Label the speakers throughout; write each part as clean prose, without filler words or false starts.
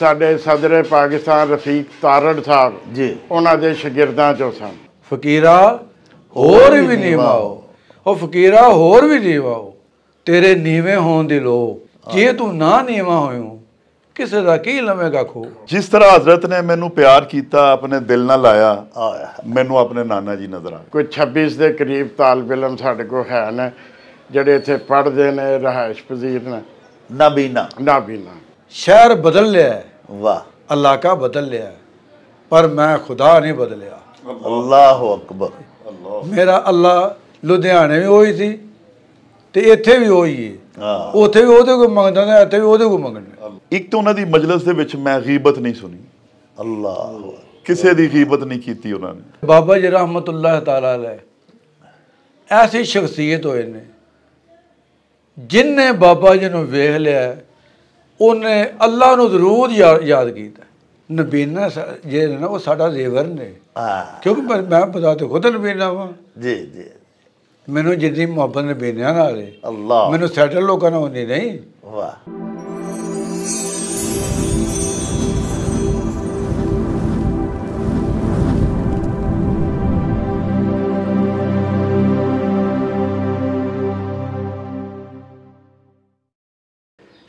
Speaker 1: ਸਾਡੇ ਸਦਰੇ ਪਾਕਿਸਤਾਨ ਰਫੀਕ ਤਾਰੜ ਸਾਹਿਬ
Speaker 2: ਜੀ
Speaker 1: ਉਹਨਾਂ ਦੇ ਸ਼ਾਗਿਰਦਾਂ ਚੋਂ ਸਨ।
Speaker 3: ਫਕੀਰਾ ਹੋਰ ਵੀ ਨੀਵਾਂ ਹੋ, ਉਹ ਫਕੀਰਾ ਹੋਰ ਵੀ ਨੀਵਾਂ ਹੋ, ਤੇਰੇ ਨੀਵੇਂ ਹੋਣ ਦੀ ਲੋ, ਜੇ ਤੂੰ ਨਾ ਨੀਵਾਂ ਹੋਇਓ ਕਿਸੇ ਦਾ ਕੀ ਲਵੇਗਾ ਖੋ।
Speaker 2: ਜਿਸ ਤਰ੍ਹਾਂ ਹਜ਼ਰਤ ਨੇ ਮੈਨੂੰ ਪਿਆਰ ਕੀਤਾ, ਆਪਣੇ ਦਿਲ ਨਾਲ ਲਾਇਆ, ਮੈਨੂੰ ਆਪਣੇ ਨਾਨਾ ਜੀ ਨਜ਼ਰ ਆ।
Speaker 1: ਕੋਈ 26 ਦੇ ਕਰੀਬ ਤਾਲਬ ਇਲਮ ਸਾਡੇ ਕੋਲ ਹੈ ਨੇ ਜਿਹੜੇ ਇੱਥੇ ਪੜ੍ਹਦੇ ਨੇ, ਰਿਹਾਇਸ਼ ਪਜ਼ੀਰ ਨੇ।
Speaker 2: ਨਾਬੀਨਾ
Speaker 3: ਸ਼ਹਿਰ ਬਦਲ ਲਿਆ,
Speaker 2: ਵਾਹ,
Speaker 3: ਇਲਾਕਾ ਬਦਲ ਲਿਆ, ਪਰ ਮੈਂ ਖੁਦਾ ਨਹੀਂ ਬਦਲਿਆ।
Speaker 2: ਅੱਲਾਹੁ ਅਕਬਰ।
Speaker 3: ਮੇਰਾ ਅੱਲਾ ਲੁਧਿਆਣੇ ਵੀ ਉਹੀ ਸੀ ਤੇ ਇੱਥੇ ਵੀ ਉਹੀ ਹੈ। ਉੱਥੇ ਵੀ ਉਹਦੇ ਕੋਲ ਮੰਗਦਾ ਨੇ, ਇੱਥੇ ਵੀ ਉਹਦੇ ਕੋਲ ਮੰਗਣਾ।
Speaker 2: ਇੱਕ ਤਾਂ ਉਹਨਾਂ ਦੀ ਮਜਲਿਸ ਦੇ ਵਿੱਚ ਮੈਂ ਗੀਬਤ ਨਹੀਂ ਸੁਣੀ, ਅੱਲਾਹ, ਕਿਸੇ ਦੀ ਗੀਬਤ ਨਹੀਂ ਕੀਤੀ ਉਹਨਾਂ ਨੇ।
Speaker 3: ਬਾਬਾ ਜੀ ਰਹਿਮਤੁल्लाह ਤਾਲਾ ਅਲੈਹ ਐਸੀ ਸ਼ਖਸੀਅਤ ਹੋਏ ਨੇ, ਜਿਨਨੇ ਬਾਬਾ ਜੀ ਨੂੰ ਵੇਖ ਲਿਆ ਉਹਨੇ ਅੱਲਾ ਨੂੰ ਜ਼ਰੂਰ ਯਾਦ ਕੀਤਾ। ਨਬੀਨਾ ਜਿਹੜੇ ਨਾ ਉਹ ਸਾਡਾ ਜ਼ੇਵਰ ਨੇ, ਕਿਉਂਕਿ ਮੈਂ ਪਤਾ ਤੇ ਖੁਦ ਨਬੀਨਾ ਵਾਂ
Speaker 2: ਜੀ ਜੀ।
Speaker 3: ਮੈਨੂੰ ਜਿੰਨੀ ਮੁਹੱਬਤ ਨਬੀਨਿਆਂ ਨਾਲ ਹੈ,
Speaker 2: ਅੱਲਾਹ,
Speaker 3: ਮੈਨੂੰ ਸੈਟਲ ਲੋਕਾਂ ਨਾਲ ਹੁੰਦੀ ਨਹੀਂ।
Speaker 2: ਵਾਹ।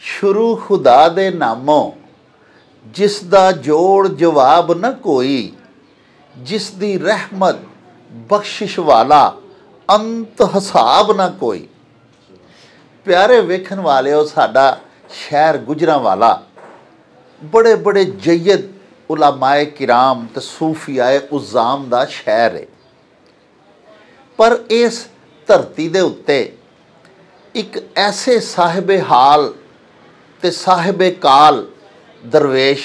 Speaker 2: ਸ਼ੁਰੂ ਖੁਦਾ ਦੇ ਨਾਮੋਂ, ਜਿਸ ਦਾ ਜੋੜ ਜਵਾਬ ਨਾ ਕੋਈ, ਜਿਸ ਦੀ ਰਹਿਮਤ ਬਖਸ਼ਿਸ਼ ਵਾਲਾ, ਅੰਤ ਹਿਸਾਬ ਨਾ ਕੋਈ। ਪਿਆਰੇ ਵੇਖਣ ਵਾਲਿਓ, ਸਾਡਾ ਸ਼ਹਿਰ ਗੁਜਰਾਂਵਾਲਾ ਬੜੇ ਬੜੇ ਜਯਦ ਉਲਾਮਾਏ ਕਿਰਾਮ ਤੇ ਸੂਫੀਆਏ ਉਜ਼ਾਮ ਦਾ ਸ਼ਹਿਰ ਹੈ। ਪਰ ਇਸ ਧਰਤੀ ਦੇ ਉੱਤੇ ਇੱਕ ਐਸੇ ਸਾਹਿਬੇ ਹਾਲ ਤੇ ਸਾਹਿਬੇ ਕਾਲ ਦਰਵੇਸ਼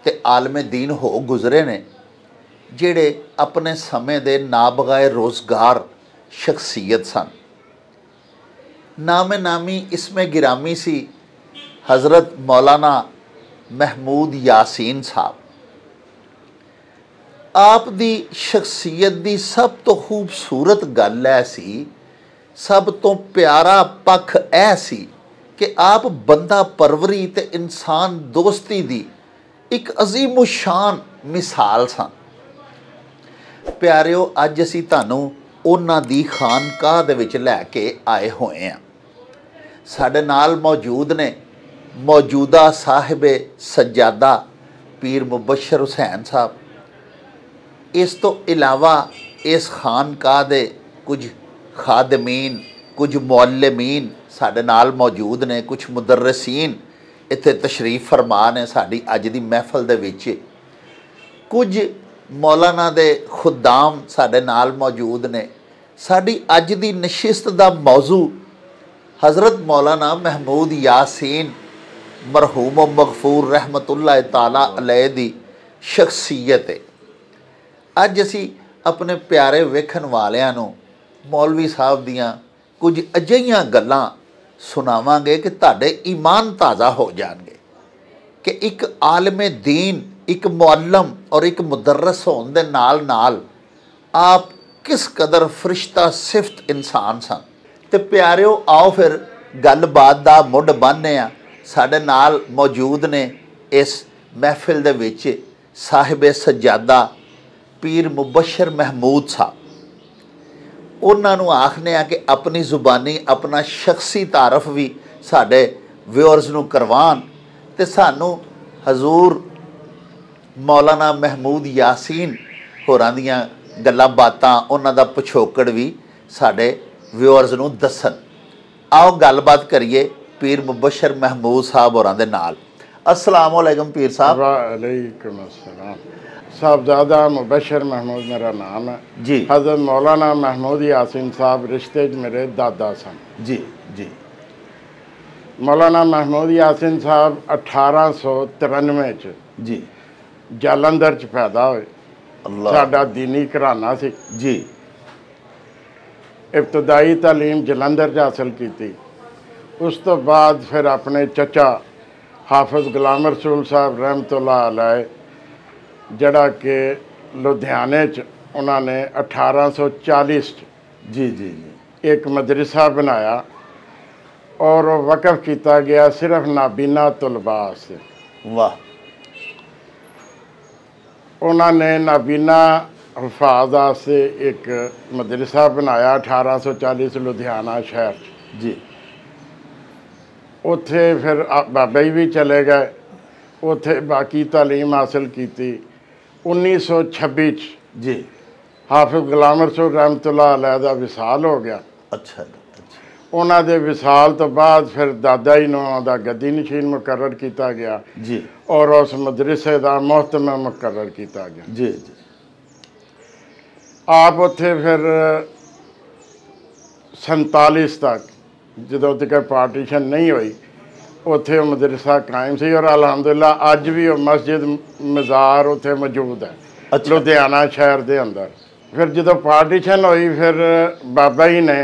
Speaker 2: ਤੇ ਆਲਮੇ ਦੀਨ ਹੋ ਗੁਜ਼ਰੇ ਨੇ, ਜਿਹੜੇ ਆਪਣੇ ਸਮੇਂ ਦੇ ਨਾਬਗਾਏ ਰੋਜ਼ਗਾਰ ਸ਼ਖਸੀਅਤ ਸਨ। ਨਾਮੇ ਨਾਮੀ ਇਸਮੇ ਗਿਰਾਮੀ ਸੀ ਹਜ਼ਰਤ ਮੌਲਾਨਾ ਮਹਿਮੂਦ ਯਾਸੀਨ ਸਾਹਿਬ। ਆਪ ਦੀ ਸ਼ਖਸੀਅਤ ਦੀ ਸਭ ਤੋਂ ਖੂਬਸੂਰਤ ਗੱਲ ਇਹ ਸੀ, ਸਭ ਤੋਂ ਪਿਆਰਾ ਪੱਖ ਇਹ ਸੀ ਕਿ ਆਪ ਬੰਦਾ ਪਰਵਰੀ ਤੇ ਇਨਸਾਨ ਦੋਸਤੀ ਦੀ ਇੱਕ ਅਜ਼ੀਮੁ ਸ਼ਾਨ ਮਿਸਾਲ ਸਨ। ਪਿਆਰਿਓ, ਅੱਜ ਅਸੀਂ ਤੁਹਾਨੂੰ ਉਹਨਾਂ ਦੀ ਖਾਨਕਾਹ ਦੇ ਵਿੱਚ ਲੈ ਕੇ ਆਏ ਹੋਏ ਹਾਂ। ਸਾਡੇ ਨਾਲ ਮੌਜੂਦ ਨੇ ਮੌਜੂਦਾ ਸਾਹਿਬੇ ਸੱਜਾਦਾ ਪੀਰ ਮੁਬਸ਼ਰ ਹੁਸੈਨ ਸਾਹਿਬ। ਇਸ ਤੋਂ ਇਲਾਵਾ ਇਸ ਖਾਨਕਾਹ ਦੇ ਕੁਝ ਖਾਦਮੀਨ, ਕੁਝ ਮੁਅੱਲਿਮੀਨ ਸਾਡੇ ਨਾਲ ਮੌਜੂਦ ਨੇ, ਕੁਝ ਮੁਦਰਸੀਨ ਇੱਥੇ ਤਸ਼ਰੀਫ ਫਰਮਾ ਨੇ ਸਾਡੀ ਅੱਜ ਦੀ ਮਹਿਫਲ ਦੇ ਵਿੱਚ। ਕੁਝ ਮੌਲਾਨਾ ਦੇ ਖੁਦਾਮ ਸਾਡੇ ਨਾਲ ਮੌਜੂਦ ਨੇ। ਸਾਡੀ ਅੱਜ ਦੀ ਨਸ਼ਿਸਤ ਦਾ ਮੌਜ਼ੂ ਹਜ਼ਰਤ ਮੌਲਾਨਾ ਮਹਿਮੂਦ ਯਾਸੀਨ ਮਰਹੂਮ ਮਗਫੂਰ ਰਹਿਮਤੁल्लाह ਤਾਲਾ ਅਲੈਹ ਦੀ ਸ਼ਖਸੀਅਤ ਹੈ। ਅੱਜ ਅਸੀਂ ਆਪਣੇ ਪਿਆਰੇ ਵੇਖਣ ਵਾਲਿਆਂ ਨੂੰ ਮੌਲਵੀ ਸਾਹਿਬ ਦੀਆਂ ਕੁਝ ਅਜਿਹੀਆਂ ਗੱਲਾਂ ਸੁਣਾਵਾਂਗੇ ਕਿ ਤੁਹਾਡੇ ਈਮਾਨ ਤਾਜ਼ਾ ਹੋ ਜਾਣਗੇ ਕਿ ਇੱਕ ਆਲਮੇ ਦੀਨ, ਇੱਕ ਮੁਅੱਲਮ ਔਰ ਇੱਕ ਮੁਦਰਸ ਹੋਣ ਦੇ ਨਾਲ ਨਾਲ ਆਪ ਕਿਸ ਕਦਰ ਫਰਿਸ਼ਤਾ ਸਿਫਤ ਇਨਸਾਨ ਸਨ। ਤੇ ਪਿਆਰਿਓ, ਆਓ ਫਿਰ ਗੱਲਬਾਤ ਦਾ ਮੁੱਢ ਬੰਨ੍ਹਦੇ ਹਾਂ। ਸਾਡੇ ਨਾਲ ਮੌਜੂਦ ਨੇ ਇਸ ਮਹਿਫਿਲ ਦੇ ਵਿੱਚ ਸਾਹਿਬੇ ਸੱਜਾਦਾ ਪੀਰ ਮੁਬਸ਼ਰ ਮਹਿਮੂਦ ਸਾਹਿਬ। ਉਹਨਾਂ ਨੂੰ ਆਖਦੇ ਆ ਕਿ ਆਪਣੀ ਜ਼ੁਬਾਨੀ ਆਪਣਾ ਸ਼ਖਸੀ ਤਾਰਫ ਵੀ ਸਾਡੇ ਵਿਊਅਰਸ ਨੂੰ ਕਰਵਾਉਣ ਤੇ ਸਾਨੂੰ ਹਜ਼ੂਰ ਮੌਲਾਨਾ ਮਹਿਮੂਦ ਯਾਸੀਨ ਹੋਰਾਂ ਦੀਆਂ ਗੱਲਾਂ ਬਾਤਾਂ, ਉਹਨਾਂ ਦਾ ਪਿਛੋਕੜ ਵੀ ਸਾਡੇ ਵਿਊਅਰਸ ਨੂੰ ਦੱਸਣ। ਆਓ ਗੱਲਬਾਤ ਕਰੀਏ ਪੀਰ ਮੁਬਸ਼ਰ ਮਹਿਮੂਦ ਸਾਹਿਬ ਹੋਰਾਂ ਦੇ ਨਾਲ। अस्सलाम वालेकुम पीर साहब।
Speaker 1: वालेकुम अस्सलाम। साहबजादा मुबशर महमूद मेरा नाम है
Speaker 2: जी।
Speaker 1: हज़रत मौलाना महमूद यासीन साहब रिश्ते मेरे दादा सन
Speaker 2: जी जी।
Speaker 1: मौलाना महमूद यासीन साहब 1893
Speaker 2: जी
Speaker 1: जालंधर च पैदा हुए। साडा दीनी घराना सी
Speaker 2: जी।
Speaker 1: इब्तदाई तालीम जलंधर च हासिल की। उस तो बाद फिर अपने चचा हाफिज गुलाम रसूल साहब रहमतुल्लाह अलैह जड़ा कि लुधियाने च उन्होंने 1840
Speaker 2: जी जी जी
Speaker 1: एक मदरसा बनाया और वक़फ़ किया गया सिर्फ नाबीना तलबा से।
Speaker 2: वाह।
Speaker 1: उन्होंने नाबीना हफाज वास्ते एक मदरसा बनाया 1840 लुधियाना शहर
Speaker 2: जी
Speaker 1: उत्थे फिर बाबा जी भी चले गए उत्थे बाकी तालीम हासिल की 1926
Speaker 2: जी
Speaker 1: हाफिज गुलाम रसूल रहमतुल्लाह अलैह दा विसाल हो गया।
Speaker 2: अच्छा अच्छा
Speaker 1: उन्हों के विसाल तो बाद फिर दादा जी का गद्दी नशीन मुकर्रर किया गया
Speaker 2: जी
Speaker 1: और उस मदरसे का मोहतम मुकर्रर किया गया
Speaker 2: जी जी
Speaker 1: आप उत्थे फिर 47 तक जो तक पार्टीशन नहीं हुई उत्थे मदरसा कायम सी और अलहमदुलिल्लाह अज भी वो मस्जिद मज़ार उत्थे मौजूद है
Speaker 2: अच्छा।
Speaker 1: लुधियाना शहर के अंदर। फिर जो पार्टीशन हुई फिर बाबा जी ने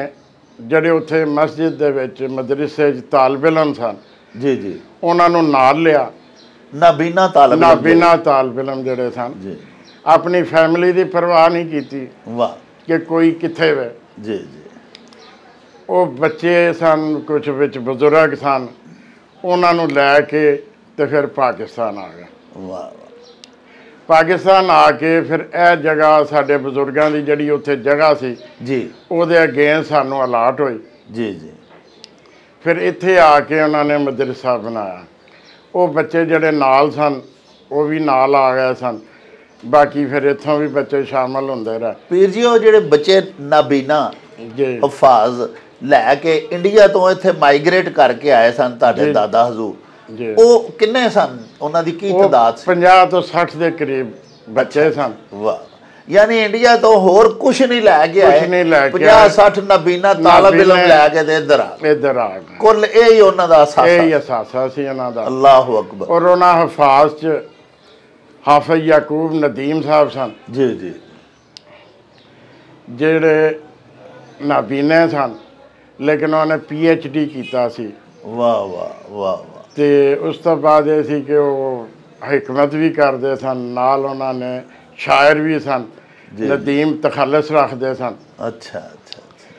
Speaker 1: जड़े उत्थे मस्जिद दे विच मदरसे तालिब इलम सन
Speaker 2: जी जी
Speaker 1: उन्होंने नाल लिया
Speaker 2: नाबीना तालिब इल्म
Speaker 1: नाबीना तालिब इलम जड़े सन
Speaker 2: जी
Speaker 1: अपनी फैमिली की परवाह नहीं की
Speaker 2: वाह
Speaker 1: कि कोई कित्थे वे
Speaker 2: जी जी
Speaker 1: वो बच्चे सन कुछ विच बजुर्ग सन उन्होंने लैके तो फिर पाकिस्तान आ गया।
Speaker 2: वाह
Speaker 1: पाकिस्तान आके फिर यह जगह साढ़े बजुर्गों की जी उत्थे जगह सी
Speaker 2: जी
Speaker 1: वो अगेंस्ट सानू अलाट हुई
Speaker 2: जी जी
Speaker 1: फिर इत्थे आके उन्होंने मदरसा बनाया वो बच्चे जड़े नाल सन वो भी नाल आ गए सन बाकी फिर इत्थों भी बच्चे शामिल होंदे रहे।
Speaker 2: पीर जी वो जेडे बच्चे नाबीना
Speaker 1: जी
Speaker 2: हफाज लैके इंडिया तो इत्थे माइग्रेट करके आए सन तुहाडे दादा हजूर
Speaker 1: जी
Speaker 2: वो किन्ने सन उन्हां दी की
Speaker 1: वो
Speaker 2: तादाद सी
Speaker 1: 50 तो 60 के करीब बच्चे सन।
Speaker 2: वाह यानी इंडिया तो होर कुछ नहीं लैके आए
Speaker 1: कुछ नहीं लैके
Speaker 2: 50-60 नाबीना तालिब इल्म लैके ते इधर आ
Speaker 1: इधर आ गए
Speaker 2: कुल यही उन्हां दा
Speaker 1: यही
Speaker 2: असासा
Speaker 1: असासा सी उन्हां दा।
Speaker 2: अल्लाहु अकबर
Speaker 1: और उन्होंने हफाज च हाफिज याकूब नदीम साहब सन
Speaker 2: जी जी
Speaker 1: जेड़े नाबीने सन लेकिन उन्होंने PhD किया सी
Speaker 2: वाह वाह वाह वाह
Speaker 1: ते उस तो बाद ये सी कि वो हिकमत भी करते सन नाल उन्होंने शायर भी सन नदीम तखलस रखते सन।
Speaker 2: अच्छा अच्छा अच्छा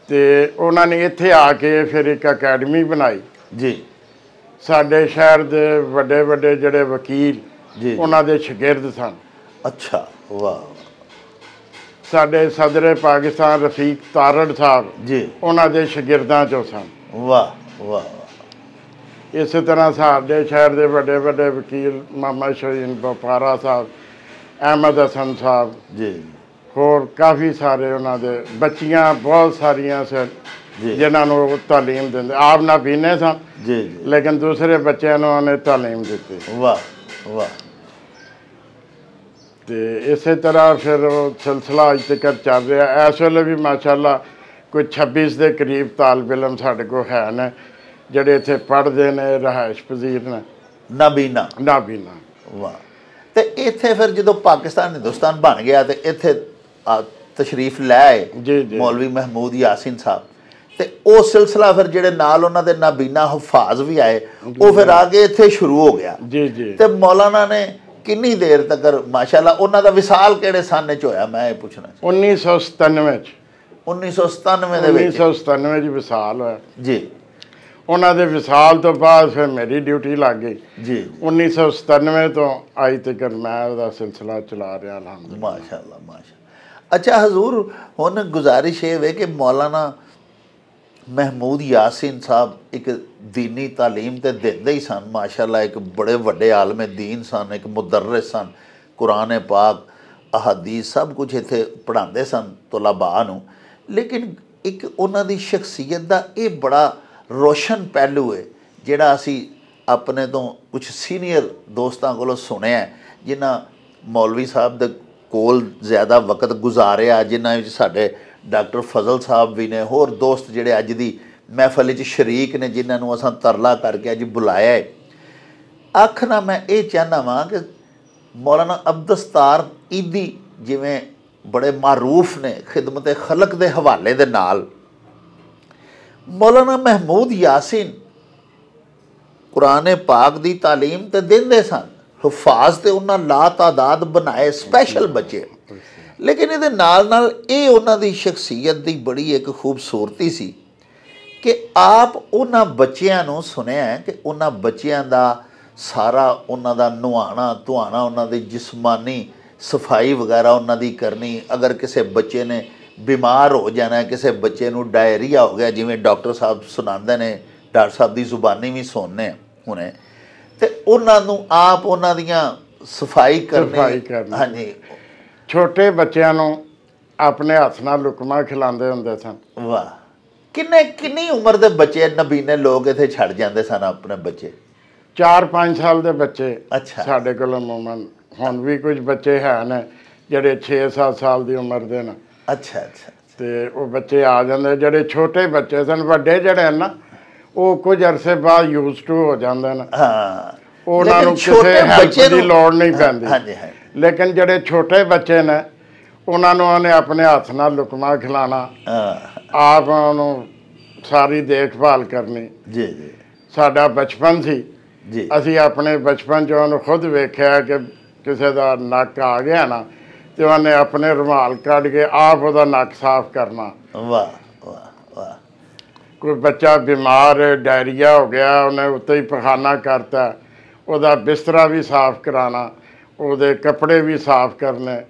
Speaker 1: ते उन्होंने इत्थे आके फिर एक अकैडमी बनाई
Speaker 2: जी
Speaker 1: साडे शहर दे वड्डे वड्डे जड़े वकील
Speaker 2: जी
Speaker 1: उन्होंने शागिर्द सन।
Speaker 2: अच्छा वाह
Speaker 1: साडे सदर पाकिस्तान रफीक तारड़ साहब
Speaker 2: जी
Speaker 1: उन्होंने शागिर्दां चों सन।
Speaker 2: वाह वाह
Speaker 1: इस तरह साडे शहर के बड़े बड़े वकील मोहम्मद शहीन बपारा साहब अहमद हसन साहब
Speaker 2: जी
Speaker 1: होर काफ़ी सारे उन्होंने बच्चियां बहुत सारिया सन
Speaker 2: जी
Speaker 1: जिन्होंने तालीम देंदे आप नाबीने सन
Speaker 2: जी जी
Speaker 1: लेकिन दूसरे बच्चों ने उन्हें तालीम दी।
Speaker 2: वाह वाह
Speaker 1: तो इस तरह फिर वो सिलसिला अज तक चल रहा। इस वेले भी माशाअल्लाह कोई 26 के करीब तालिब इलम साढ़े को है ने जड़े इत्थे पढ़ते ने रहायश पजीर ने
Speaker 2: नाबीना
Speaker 1: नाबीना।
Speaker 2: वाह ते इत्थे फिर जो पाकिस्तान हिंदुस्तान बन गया तो इत्थे तशरीफ लै आए
Speaker 1: जी जी
Speaker 2: मौलवी महमूद यासीन साहब ते वो सिलसिला फिर जेडे नाल उन्हां दे नाबीना हफाज भी आए वो फिर आगे इत्थे शुरू हो गया।
Speaker 1: जी जी
Speaker 2: ते मौलाना ने किन्नी देर तक माशाअल्लाह उन्हां दा विसाल किहड़े सन च होया मैं ये पुछना
Speaker 1: 1997
Speaker 2: 1997 दे विच
Speaker 1: 1997 विसाल होया
Speaker 2: जी
Speaker 1: उन्होंने विसाल तो बाद फिर मेरी ड्यूटी लग गई
Speaker 2: जी
Speaker 1: 1997 तो अज तक मैं उसका सिलसिला चला रहा अलहमदुलिल्लाह।
Speaker 2: माशाअल्लाह माशाअल्लाह। अच्छा हजूर हुन गुजारिश ये वे कि मौलाना महमूद यासीन साहब एक दीनी तालीम तो देंदे ही सन माशाअल्लाह एक बड़े वड्डे आलमे दीन सन एक मुदर्रिस सन कुरान पाक अहादीस सब कुछ इत्थे पढ़ाते सन तुलाबा नूं लेकिन एक उन्हां दी शख्सियत दा ये बड़ा रोशन पहलू है जिहड़ा असी अपने तो कुछ सीनियर दोस्तों को सुनिया जिन्हां मौलवी साहब दे कोल ज़्यादा वक्त गुजारिया जिन्हां विच साडे डॉक्टर फजल साहब भी ने होर दोस्त जिहड़े अज दी महफल च शरीक ने जिन्हां नूं असां तरला करके अज बुलाया है। आखना मैं ये चाहना वां कि मौलाना अब्दुस्तार ईदी जिवें बड़े मारूफ ने खिदमत खलक दे हवाले दे नाल मौलाना महमूद यासीन कुरान पाक दी तालीम तो देंदे सन हफाज तो उन्होंने ला तादाद बनाए स्पैशल बच्चे लेकिन ये नाल नाल ये उन्हां दी शख्सियत दी बड़ी एक खूबसूरती सी कि आप उन्हां बच्चियां नूं सुनिया है कि उन्हां बच्चियां दा सारा उन्हां दा नुहाना धुआना उन्हां दी जिस्मानी ਸਫਾਈ ਵਗੈਰਾ ਉਹਨਾਂ ਦੀ ਕਰਨੀ। ਅਗਰ ਕਿਸੇ ਬੱਚੇ ਨੇ ਬਿਮਾਰ ਹੋ ਜਾਣਾ, ਕਿਸੇ ਬੱਚੇ ਨੂੰ ਡਾਇਰੀਆ ਹੋ ਗਿਆ, ਜਿਵੇਂ ਡਾਕਟਰ ਸਾਹਿਬ ਸੁਣਾਉਂਦੇ ਨੇ, ਡਾਕਟਰ ਸਾਹਿਬ ਦੀ ਜ਼ੁਬਾਨੀ ਵੀ ਸੁਣਨੇ ਹੁਣੇ, ਤੇ ਉਹਨਾਂ ਨੂੰ ਆਪ ਉਹਨਾਂ ਦੀਆਂ ਸਫਾਈ ਕਰਨੀ। ਹਾਂਜੀ।
Speaker 1: ਛੋਟੇ ਬੱਚਿਆਂ ਨੂੰ ਆਪਣੇ ਹੱਥ ਨਾਲ ਲੁਕਮਾ ਖਿਲਾਉਂਦੇ ਹੁੰਦੇ ਸਨ।
Speaker 2: ਵਾਹ। ਕਿੰਨੀ ਉਮਰ ਦੇ ਬੱਚੇ ਨਬੀਨੇ ਲੋਕ ਇੱਥੇ ਛੱਡ ਜਾਂਦੇ ਸਨ ਆਪਣੇ ਬੱਚੇ?
Speaker 1: 4-5 ਸਾਲ ਦੇ ਬੱਚੇ
Speaker 2: ਅੱਛਾ।
Speaker 1: ਸਾਡੇ ਕੋਲ ਅਮੂਮਨ ਹੁਣ ਵੀ ਕੁਝ ਬੱਚੇ ਹੈ ਨੇ ਜਿਹੜੇ 6-7 ਸਾਲ ਦੀ ਉਮਰ ਦੇ ਨੇ।
Speaker 2: ਅੱਛਾ ਅੱਛਾ।
Speaker 1: ਤੇ ਉਹ ਬੱਚੇ ਆ ਜਾਂਦੇ, ਜਿਹੜੇ ਛੋਟੇ ਬੱਚੇ ਸਨ। ਵੱਡੇ ਜਿਹੜੇ ਹਨ ਨਾ, ਉਹ ਕੁਝ ਅਰਸੇ ਬਾਅਦ ਯੂਜ਼ ਟੂ ਹੋ ਜਾਂਦੇ ਨੇ।
Speaker 2: ਹਾਂ,
Speaker 1: ਉਹਨਾਂ ਨੂੰ ਕਿਸੇ ਹੈਲਪ ਦੀ ਲੋੜ ਨਹੀਂ ਪੈਂਦੀ।
Speaker 2: ਹਾਂਜੀ।
Speaker 1: ਲੇਕਿਨ ਜਿਹੜੇ ਛੋਟੇ ਬੱਚੇ ਨੇ, ਉਹਨਾਂ ਨੂੰ ਉਹਨੇ ਆਪਣੇ ਹੱਥ ਨਾਲ ਲੁਕਮਾ ਖਿਲਾਣਾ, ਆਪ ਉਹਨੂੰ ਸਾਰੀ ਦੇਖਭਾਲ ਕਰਨੀ।
Speaker 2: ਜੀ ਜੀ।
Speaker 1: ਸਾਡਾ ਬਚਪਨ ਸੀ
Speaker 2: ਜੀ।
Speaker 1: ਅਸੀਂ ਆਪਣੇ ਬਚਪਨ 'ਚ ਉਹਨੂੰ ਖੁਦ ਵੇਖਿਆ ਕਿ ਕਿਸੇ ਦਾ ਨੱਕ ਆ ਗਿਆ ਨਾ, ਤੇ ਉਹਨੇ ਆਪਣੇ ਰੁਮਾਲ ਕੱਢ ਕੇ ਆਪ ਉਹਦਾ ਨੱਕ ਸਾਫ਼ ਕਰਨਾ।
Speaker 2: ਵਾਹ ਵਾਹ ਵਾਹ।
Speaker 1: ਕੋਈ ਬੱਚਾ ਬਿਮਾਰ, ਡਾਇਰੀਆ ਹੋ ਗਿਆ, ਉਹਨੇ ਉੱਤੇ ਹੀ ਪਖਾਨਾ ਕਰਤਾ, ਉਹਦਾ ਬਿਸਤਰਾ ਵੀ ਸਾਫ਼ ਕਰਾਉਣਾ, ਉਹਦੇ ਕੱਪੜੇ ਵੀ ਸਾਫ਼ ਕਰਨੇ।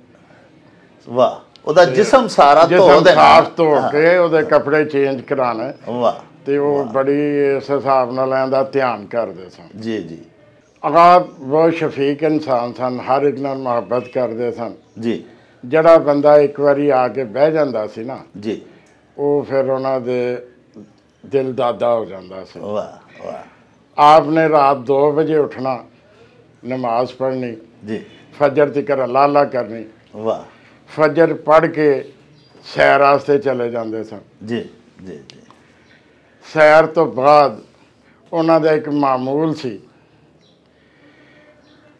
Speaker 2: ਵਾਹ। ਉਹਦਾ ਜਿਸਮ ਸਾਰਾ
Speaker 1: ਸਾਫ਼ ਧੋ ਕੇ ਉਹਦੇ ਕੱਪੜੇ ਚੇਂਜ ਕਰਾਣੇ।
Speaker 2: ਵਾਹ।
Speaker 1: ਤੇ ਉਹ ਬੜੀ ਇਸ ਹਿਸਾਬ ਨਾਲ ਇਹਦਾ ਧਿਆਨ ਕਰਦੇ ਸਨ।
Speaker 2: ਜੀ ਜੀ।
Speaker 1: ਆਪ ਬਹੁਤ ਸ਼ਫੀਕ ਇਨਸਾਨ ਸਨ, ਹਰ ਇੱਕ ਨਾਲ ਮੁਹੱਬਤ ਕਰਦੇ ਸਨ
Speaker 2: ਜੀ।
Speaker 1: ਜਿਹੜਾ ਬੰਦਾ ਇੱਕ ਵਾਰੀ ਆ ਕੇ ਬਹਿ ਜਾਂਦਾ ਸੀ ਨਾ
Speaker 2: ਜੀ,
Speaker 1: ਉਹ ਫਿਰ ਉਹਨਾਂ ਦੇ ਦਿਲ ਦਾਦਾ ਹੋ ਜਾਂਦਾ ਸੀ।
Speaker 2: ਵਾਹ ਵਾਹ।
Speaker 1: ਆਪ ਨੇ ਰਾਤ 2 ਵਜੇ ਉੱਠਣਾ, ਨਮਾਜ਼ ਪੜ੍ਹਨੀ
Speaker 2: ਜੀ,
Speaker 1: ਫਜਰ ਤੀਕਰ ਅੱਲਾ ਅੱਲਾ ਕਰਨੀ।
Speaker 2: ਵਾਹ।
Speaker 1: ਫਜਰ ਪੜ੍ਹ ਕੇ ਸੈਰ ਵਾਸਤੇ ਚਲੇ ਜਾਂਦੇ ਸਨ।
Speaker 2: ਜੀ ਜੀ ਜੀ।
Speaker 1: ਸੈਰ ਤੋਂ ਬਾਅਦ ਉਹਨਾਂ ਦਾ ਇੱਕ ਮਾਮੂਲ ਸੀ,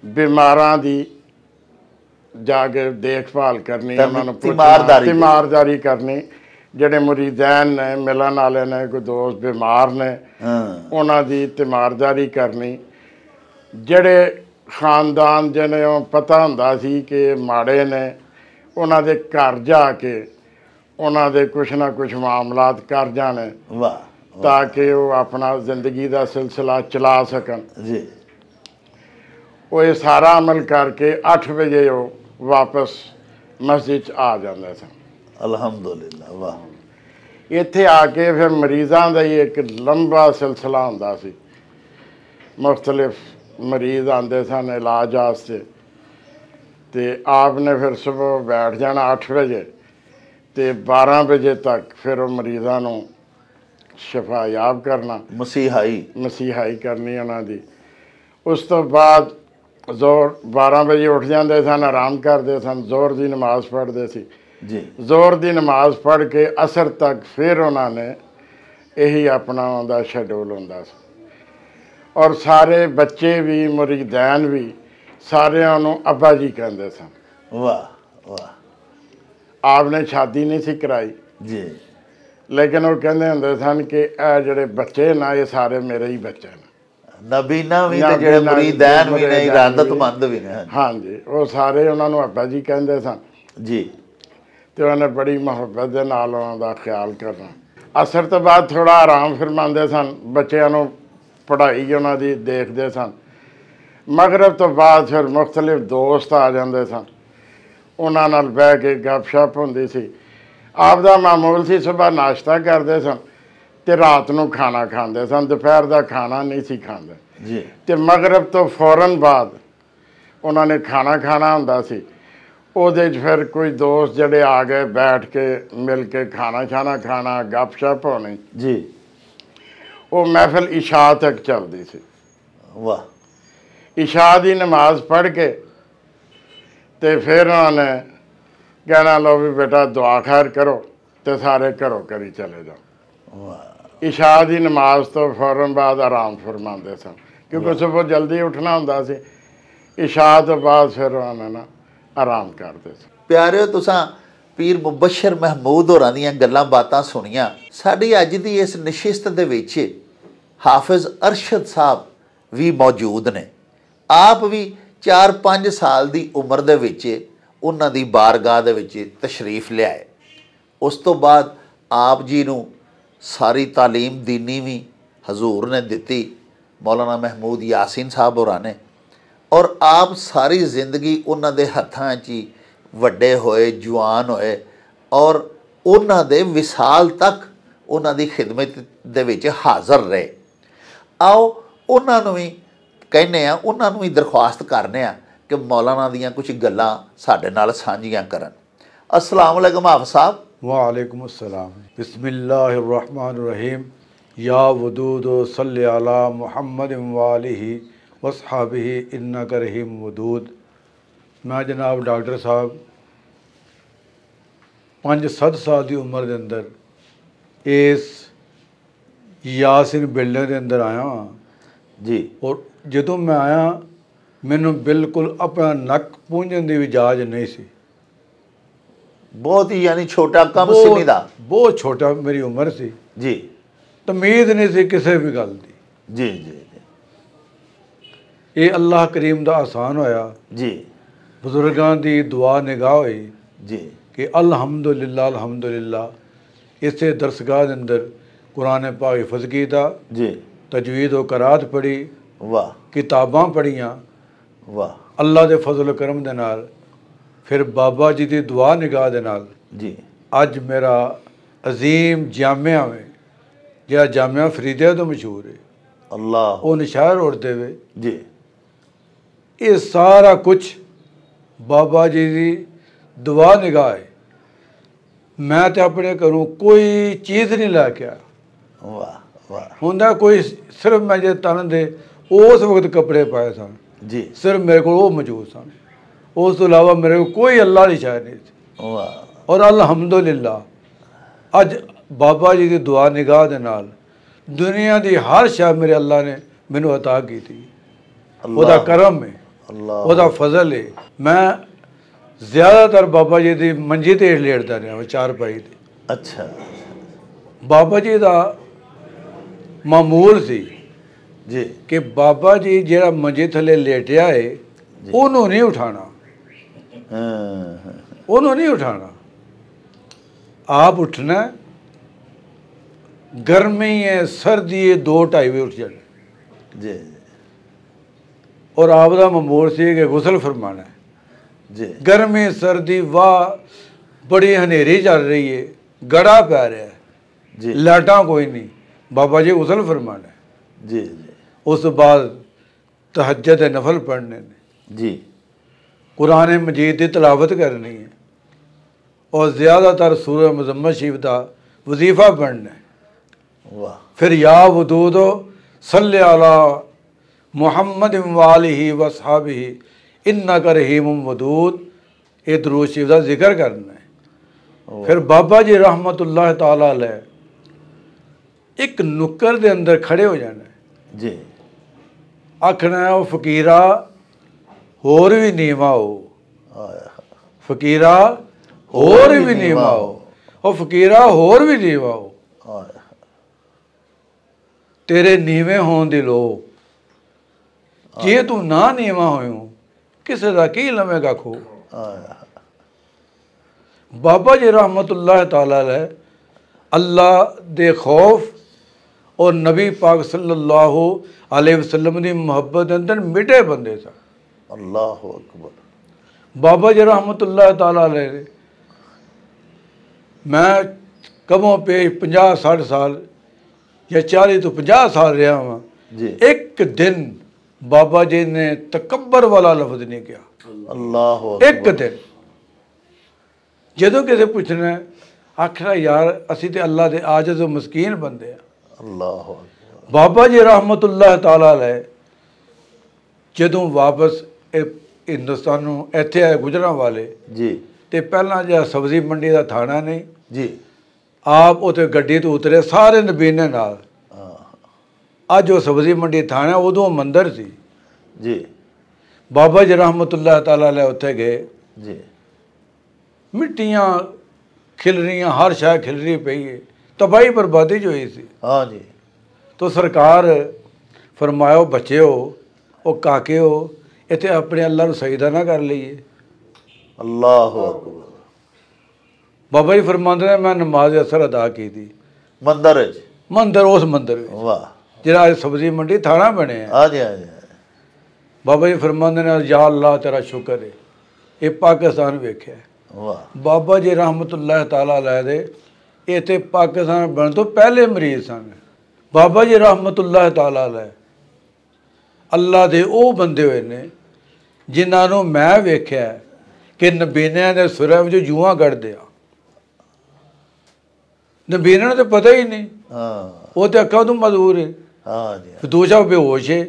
Speaker 1: ਬਿਮਾਰਾਂ ਦੀ ਜਾ ਕੇ ਦੇਖਭਾਲ ਕਰਨੀ, ਉਹਨਾਂ ਨੂੰ ਤੀਮਾਰਦਾਰੀ ਕਰਨੀ। ਜਿਹੜੇ ਮੁਰੀਦੈਨ ਨੇ, ਮਿਲਣ ਵਾਲੇ ਨੇ, ਕੋਈ ਦੋਸਤ ਬਿਮਾਰ ਨੇ, ਉਹਨਾਂ ਦੀ ਤੀਮਾਰਦਾਰੀ ਕਰਨੀ। ਜਿਹੜੇ ਖਾਨਦਾਨ ਜਿਹਨੇ ਉਹ ਪਤਾ ਹੁੰਦਾ ਸੀ ਕਿ ਮਾੜੇ ਨੇ, ਉਹਨਾਂ ਦੇ ਘਰ ਜਾ ਕੇ ਉਹਨਾਂ ਦੇ ਕੁਛ ਨਾ ਕੁਛ ਮਾਮਲਾਤ ਕਰ ਜਾਣੇ।
Speaker 2: ਵਾਹ।
Speaker 1: ਤਾਂ ਕਿ ਉਹ ਆਪਣਾ ਜ਼ਿੰਦਗੀ ਦਾ ਸਿਲਸਿਲਾ ਚਲਾ ਸਕਣ।
Speaker 2: ਜੀ।
Speaker 1: ਉਹ ਇਹ ਸਾਰਾ ਅਮਲ ਕਰਕੇ 8 ਵਜੇ ਉਹ ਵਾਪਸ ਮਸਜਿਦ 'ਚ ਆ ਜਾਂਦੇ ਸਨ।
Speaker 2: ਅਲਹਮਦੁਲਿਲਾ। ਵਾਹ।
Speaker 1: ਇੱਥੇ ਆ ਕੇ ਫਿਰ ਮਰੀਜ਼ਾਂ ਦਾ ਹੀ ਇੱਕ ਲੰਬਾ ਸਿਲਸਿਲਾ ਹੁੰਦਾ ਸੀ। ਮੁਖਤਲਿਫ ਮਰੀਜ਼ ਆਉਂਦੇ ਸਨ ਇਲਾਜ ਵਾਸਤੇ, ਤੇ ਆਪ ਨੇ ਫਿਰ ਸਵੇਰ ਬੈਠ ਜਾਣਾ 8 ਵਜੇ, ਤੇ 12 ਵਜੇ ਤੱਕ ਫਿਰ ਉਹ ਮਰੀਜ਼ਾਂ ਨੂੰ ਸ਼ਫਾ ਯਾਬ ਕਰਨਾ, ਮਸੀਹਾਈ ਕਰਨੀ ਉਹਨਾਂ ਦੀ। ਉਸ ਤੋਂ ਬਾਅਦ ਜ਼ੋਰ 12 ਵਜੇ ਉੱਠ ਜਾਂਦੇ ਸਨ, ਆਰਾਮ ਕਰਦੇ ਸਨ, ਜ਼ੋਰ ਦੀ ਨਮਾਜ਼ ਪੜ੍ਹਦੇ ਸੀ
Speaker 2: ਜੀ।
Speaker 1: ਜ਼ੋਰ ਦੀ ਨਮਾਜ਼ ਪੜ੍ਹ ਕੇ ਅਸਰ ਤੱਕ ਫਿਰ ਉਹਨਾਂ ਨੇ ਇਹੀ ਆਪਣਾ ਉਹਦਾ ਸ਼ੈਡਿਊਲ ਹੁੰਦਾ ਸੀ। ਔਰ ਸਾਰੇ ਬੱਚੇ ਵੀ, ਮੁਰੀਦੈਨ ਵੀ, ਸਾਰਿਆਂ ਨੂੰ ਅੱਬਾ ਜੀ ਕਹਿੰਦੇ ਸਨ।
Speaker 2: ਵਾਹ ਵਾਹ।
Speaker 1: ਆਪ ਨੇ ਸ਼ਾਦੀ ਨਹੀਂ ਸੀ ਕਰਾਈ
Speaker 2: ਜੀ,
Speaker 1: ਲੇਕਿਨ ਉਹ ਕਹਿੰਦੇ ਹੁੰਦੇ ਸਨ ਕਿ ਇਹ ਜਿਹੜੇ ਬੱਚੇ ਨਾ, ਇਹ ਸਾਰੇ ਮੇਰੇ ਹੀ ਬੱਚੇ ਨੇ।
Speaker 2: ਨਬੀਨਾ ਵੀ ਤੇ ਜਿਹੜੇ ਮੁਰੀਦੈਨ ਵੀ ਨੇ, ਇਰਾਦਤਮੰਦ ਵੀ ਨੇ।
Speaker 1: ਹਾਂਜੀ, ਉਹ ਸਾਰੇ ਉਹਨਾਂ ਨੂੰ ਅੱਬਾ ਜੀ ਕਹਿੰਦੇ ਸਨ
Speaker 2: ਜੀ।
Speaker 1: ਤੇ ਉਹਨੇ ਬੜੀ ਮੁਹੱਬਤ ਦੇ ਨਾਲ ਉਹਨਾਂ ਦਾ ਖਿਆਲ ਕਰਨਾ। ਅਸਰ ਤੋਂ ਬਾਅਦ ਥੋੜ੍ਹਾ ਆਰਾਮ ਫਰਮਾਉਂਦੇ ਸਨ, ਬੱਚਿਆਂ ਨੂੰ ਪੜ੍ਹਾਈ ਉਹਨਾਂ ਦੀ ਦੇਖਦੇ ਸਨ। ਮਗਰਬ ਤੋਂ ਬਾਅਦ ਫਿਰ ਮੁਖਤਲਿਫ ਦੋਸਤ ਆ ਜਾਂਦੇ ਸਨ, ਉਹਨਾਂ ਨਾਲ ਬਹਿ ਕੇ ਗੱਪਸ਼ਪ ਹੁੰਦੀ ਸੀ। ਆਪ ਦਾ ਮਾਮੂਲ ਸੀ, ਸੁਬਾਹ ਨਾਸ਼ਤਾ ਕਰਦੇ ਸਨ ਤੇ ਰਾਤ ਨੂੰ ਖਾਣਾ ਖਾਂਦੇ ਸਨ। ਦੁਪਹਿਰ ਦਾ ਖਾਣਾ ਨਹੀਂ ਸੀ ਖਾਂਦੇ
Speaker 2: ਜੀ।
Speaker 1: ਤੇ ਮਗਰਬ ਤੋਂ ਫੌਰਨ ਬਾਅਦ ਉਹਨਾਂ ਨੇ ਖਾਣਾ ਖਾਣਾ ਹੁੰਦਾ ਸੀ। ਉਹਦੇ 'ਚ ਫਿਰ ਕੋਈ ਦੋਸਤ ਜਿਹੜੇ ਆ ਗਏ, ਬੈਠ ਕੇ ਮਿਲ ਕੇ ਖਾਣਾ ਖਾਣਾ, ਗੱਪਸ਼ਪ ਹੋਣੀ
Speaker 2: ਜੀ।
Speaker 1: ਉਹ ਮਹਿਫਿਲ ਇਸ਼ਾ ਤੱਕ ਚੱਲਦੀ ਸੀ।
Speaker 2: ਵਾਹ।
Speaker 1: ਇਸ਼ਾ ਦੀ ਨਮਾਜ਼ ਪੜ੍ਹ ਕੇ ਤੇ ਫਿਰ ਉਹਨਾਂ ਨੇ ਕਹਿਣਾ, ਲਓ ਵੀ ਬੇਟਾ ਦੁਆ ਖੈਰ ਕਰੋ, ਤੇ ਸਾਰੇ ਘਰੋਂ ਘਰੀ ਚਲੇ ਜਾਓ।
Speaker 2: ਵਾਹ।
Speaker 1: ਇਸ਼ਾ ਦੀ ਨਮਾਜ਼ ਤੋਂ ਫੌਰਨ ਬਾਅਦ ਆਰਾਮ ਫਰਮਾਉਂਦੇ ਸਨ, ਕਿਉਂਕਿ ਸਵੇਰ ਜਲਦੀ ਉੱਠਣਾ ਹੁੰਦਾ ਸੀ। ਇਸ਼ਾ ਤੋਂ ਬਾਅਦ ਫਿਰ ਉਹਨਾਂ ਨੇ ਆਰਾਮ ਕਰਦੇ ਸੀ।
Speaker 2: ਪਿਆਰਿਓ, ਤੁਸਾਂ ਪੀਰ ਮੁਬਸ਼ਰ ਮਹਿਮੂਦ ਹੋਰਾਂ ਦੀਆਂ ਗੱਲਾਂ ਬਾਤਾਂ ਸੁਣੀਆਂ। ਸਾਡੀ ਅੱਜ ਦੀ ਇਸ ਨਸ਼ਿਸਤ ਦੇ ਵਿੱਚ ਹਾਫਿਜ਼ ਅਰਸ਼ਦ ਸਾਹਿਬ ਵੀ ਮੌਜੂਦ ਨੇ। ਆਪ ਵੀ 4-5 ਸਾਲ ਦੀ ਉਮਰ ਦੇ ਵਿੱਚ ਉਹਨਾਂ ਦੀ ਬਾਰਗਾਹ ਦੇ ਵਿੱਚ ਤਸ਼ਰੀਫ ਲਿਆਏ। ਉਸ ਤੋਂ ਬਾਅਦ ਆਪ ਜੀ ਨੂੰ ਸਾਰੀ ਤਾਲੀਮ ਦੀਨੀ ਵੀ ਹਜ਼ੂਰ ਨੇ ਦਿੱਤੀ, ਮੌਲਾਨਾ ਮਹਿਮੂਦ ਯਾਸੀਨ ਸਾਹਿਬ ਹੋਰਾਂ ਨੇ। ਔਰ ਆਪ ਸਾਰੀ ਜ਼ਿੰਦਗੀ ਉਹਨਾਂ ਦੇ ਹੱਥਾਂ 'ਚ ਹੀ ਵੱਡੇ ਹੋਏ, ਜਵਾਨ ਹੋਏ, ਔਰ ਉਹਨਾਂ ਦੇ ਵਿਸਾਲ ਤੱਕ ਉਹਨਾਂ ਦੀ ਖਿਦਮਤ ਦੇ ਵਿੱਚ ਹਾਜ਼ਰ ਰਹੇ। ਆਓ ਉਹਨਾਂ ਨੂੰ ਵੀ ਕਹਿੰਦੇ ਆ, ਉਹਨਾਂ ਨੂੰ ਵੀ ਦਰਖਾਸਤ ਕਰਨੇ ਆ ਕਿ ਮੌਲਾਨਾ ਦੀਆਂ ਕੁਝ ਗੱਲਾਂ ਸਾਡੇ ਨਾਲ ਸਾਂਝੀਆਂ ਕਰਨ। अस्सलाम वालेकुम हाफ़िज़ साहब।
Speaker 3: वालेकुम अस्सलाम। बिस्मिल्लाहिर्रहमानिर्रहीम। या वदूद सल्लि अला मुहम्मद वालिही वसहाबिही इन्नका रहीम वदूद। मैं जनाब डॉक्टर साहब 5-7 साल की उम्र के अंदर इस यासिन बिल्डिंग के अंदर आया हाँ
Speaker 2: जी।
Speaker 3: और जदों मैं आया मैनू बिल्कुल अपना नक पूंझण की भी इजाज़त नहीं सी।
Speaker 2: बहुत ही यानी छोटा कम सिनी दा।
Speaker 3: बहुत छोटा मेरी उम्र सी
Speaker 2: जी।
Speaker 3: तमीज़ नहीं सी किसी भी गल दी।
Speaker 2: जी जी जी।
Speaker 3: ये अल्लाह करीम दा आसान होया
Speaker 2: जी।
Speaker 3: बुजुर्गां दी दुआ निगाह हुई
Speaker 2: जी
Speaker 3: कि अल्हम्दुलिल्लाह अल्हम्दुलिल्लाह। इसे दरसगाह दे अंदर कुरान पाक हिफ्ज़ कीता
Speaker 2: जी।
Speaker 3: तजवीद और करात पढ़ी,
Speaker 2: वाह
Speaker 3: किताबां पढ़ियाँ
Speaker 2: वाह।
Speaker 3: अल्लाह दे फजल करम दे नाल। फिर बाबा जी की दुआ निगाह दे नाल
Speaker 2: जी
Speaker 3: अज मेरा अजीम जामिया में जरा जामिया फरीदिया तो मशहूर है,
Speaker 2: अल्लाह
Speaker 3: वो नशार रोड दे वे
Speaker 2: जी।
Speaker 3: ये सारा कुछ बाबा जी की दुआ निगाह है। मैं तो अपने घरों कोई चीज़ नहीं लैके आया।
Speaker 2: वाह वाह।
Speaker 3: होंदा कोई सिर्फ मैं जे तन दे उस वक्त कपड़े पाए सन
Speaker 2: जी।
Speaker 3: सिर्फ मेरे को मौजूद सन, उस तो इलावा मेरे को कोई अल्लाह की शाय नहीं थी।
Speaker 2: वाह।
Speaker 3: और अल्हम्दुलिल्लाह अज बाबा जी की दुआ निगाह दे नाल दुनिया की हर शाय मेरे अल्लाह ने मैनू अता की थी। ਉਹਦਾ करम है, ਉਹਦਾ फजल है। मैं ज़्यादातर बाबा जी की मंजी ते लेटदा रहा चार पाई ते।
Speaker 2: अच्छा।
Speaker 3: बाबा जी का मामूल सी
Speaker 2: जी
Speaker 3: कि बाबा जी ਜਿਹੜਾ ਮੰਜੇ ਥੱਲੇ लेटिया है ਉਹਨੂੰ नहीं उठाना, ਉਹਨੂੰ नहीं उठाना। आप उठना, गर्मी है सर्दी है 2-2.5 बजे उठ जाना
Speaker 2: जी
Speaker 3: और आपका मामूल से कि गुसल फरमाना है।
Speaker 2: जी।
Speaker 3: गर्मी सर्दी वाह बड़ी हनेरी चल रही है, गड़ा पै रहा है
Speaker 2: जी।
Speaker 3: लाइटां कोई नहीं, बाबा जी गुसल फरमाना है।
Speaker 2: जी जी।
Speaker 3: उस बाद तहज्जुद दे नफल पढ़ने ने,
Speaker 2: जी।
Speaker 3: कुरान मजीद की तिलावत करनी है और ज़्यादातर सूरह मुज़म्मिल शरीफ का वजीफ़ा पढ़ना है।
Speaker 2: वाह।
Speaker 3: फिर या वदूद सल्लि अला मुहम्मद वालिही वसहाबिही इन्नका रहीम वदूद। ये दुरूद शरीफ का जिक्र करना है। फिर बाबा जी रहमतुल्लाह ताला अलैह एक नुक्कर दे अंदर खड़े हो जाना है
Speaker 2: जी।
Speaker 3: आखना है, वो फकीरा होर भी नीवा हो, फकीरा होर भी नीवा हो, और फकीरा होर भी नीवा हो। तेरे नीवे होने दी लो, जे तू ना नीवा होयो किसे दा की लवेगा खो। बाबा जी रहमतुल्लाह ताला अलैह अल्लाह दे खौफ और नबी पाक सल्लल्लाहु अलैहि वसल्लम की मुहब्बत अंदर मिटे बंदे सन।
Speaker 2: अल्लाह अकबर।
Speaker 3: बाबा जी रहमतुल्लाह ताला अलैह ने मैं कमों पेश 50-60 साल या 40 तो 50 साल रहा वहाँ
Speaker 2: जी।
Speaker 3: एक दिन बाबा जी ने तकब्बर वाला लफ्ज नहीं किया।
Speaker 2: अल्लाह
Speaker 3: एक दिन जदों किसी पूछना आखना यार असी तो अल्लाह के आजिज़ और मस्कीन बंदे हैं।
Speaker 2: अल्लाह
Speaker 3: बाबा जी रहमतुल्लाह ताला अलैह जदों वापस हिंदुस्तानों इत्थे आए गुजरां वाले
Speaker 2: जी।
Speaker 3: तो पहला जो सब्जी मंडी का थाना नहीं
Speaker 2: जी।
Speaker 3: आप उत्थे गड्डी तो उतरे सारे नबीने नाल। अज वो सब्जी मंडी थाना उदों मंदिर सी
Speaker 2: जी।
Speaker 3: बाबा जी रहमतुल्लाह ताला अलैह उत्थे गए
Speaker 2: जी।
Speaker 3: मिट्टियाँ खिल रही, हर शय खिल रही पई है, तबाही बर्बादी जो हुई सी।
Speaker 2: हाँ जी।
Speaker 3: तो सरकार फरमायो बच्चे हो वो काके हो इतने अपने अल्लाह सजदा ना कर लीए।
Speaker 2: अल्लाह अकबर।
Speaker 3: बाबा जी फरमाते हैं मैं नमाज असर अदा की थी
Speaker 2: मंदिर
Speaker 3: मंदिर उस मंदिर
Speaker 2: वाह
Speaker 3: जरा सब्जी मंडी थाना बने
Speaker 2: हाँ जी हाँ जी।
Speaker 3: ਬਾਬਾ ਜੀ ਫਰਮਾਉਂਦੇ ਨੇ ਯਾ ਅੱਲਾ ਤੇਰਾ ਸ਼ੁਕਰ ਹੈ। ਇਹ ਪਾਕਿਸਤਾਨ ਵੇਖਿਆ।
Speaker 2: ਵਾਹ
Speaker 3: ਬਾਬਾ ਜੀ ਰਹਿਮਤੁਲਾਹ ਤਾਲਾ ਅਲੈਹ ਦੇ ਇੱਥੇ ਪਾਕਿਸਤਾਨ ਬਣਨ ਤੋਂ ਪਹਿਲੇ ਮਰੀਜ਼ ਸਨ। ਬਾਬਾ ਜੀ ਰਹਿਮਤੁਲਾਹ ਤਾਲਾ ਅਲੈਹ ਅੱਲਾ ਦੇ ਉਹ ਬੰਦੇ ਹੋਏ ਨੇ ਜਿਨ੍ਹਾਂ ਨੂੰ ਮੈਂ ਵੇਖਿਆ ਕਿ ਨਬੀਨਿਆਂ ਦੇ ਸੁਰਾਂ ਵਿੱਚ ਜੂਆਂ ਕੱਢਦੇ ਆ। ਨਬੀਨਿਆਂ ਨੂੰ ਤਾਂ ਪਤਾ ਹੀ ਨਹੀਂ।
Speaker 2: ਹਾਂ
Speaker 3: ਉਹ ਤੇ ਅੱਖਾਂ ਤੋਂ ਮਜ਼ਬੂਰ ਹੈ।
Speaker 2: ਹਾਂ ਜੀ
Speaker 3: ਦੂਜਾ ਬੇਹੋਸ਼ ਹੈ।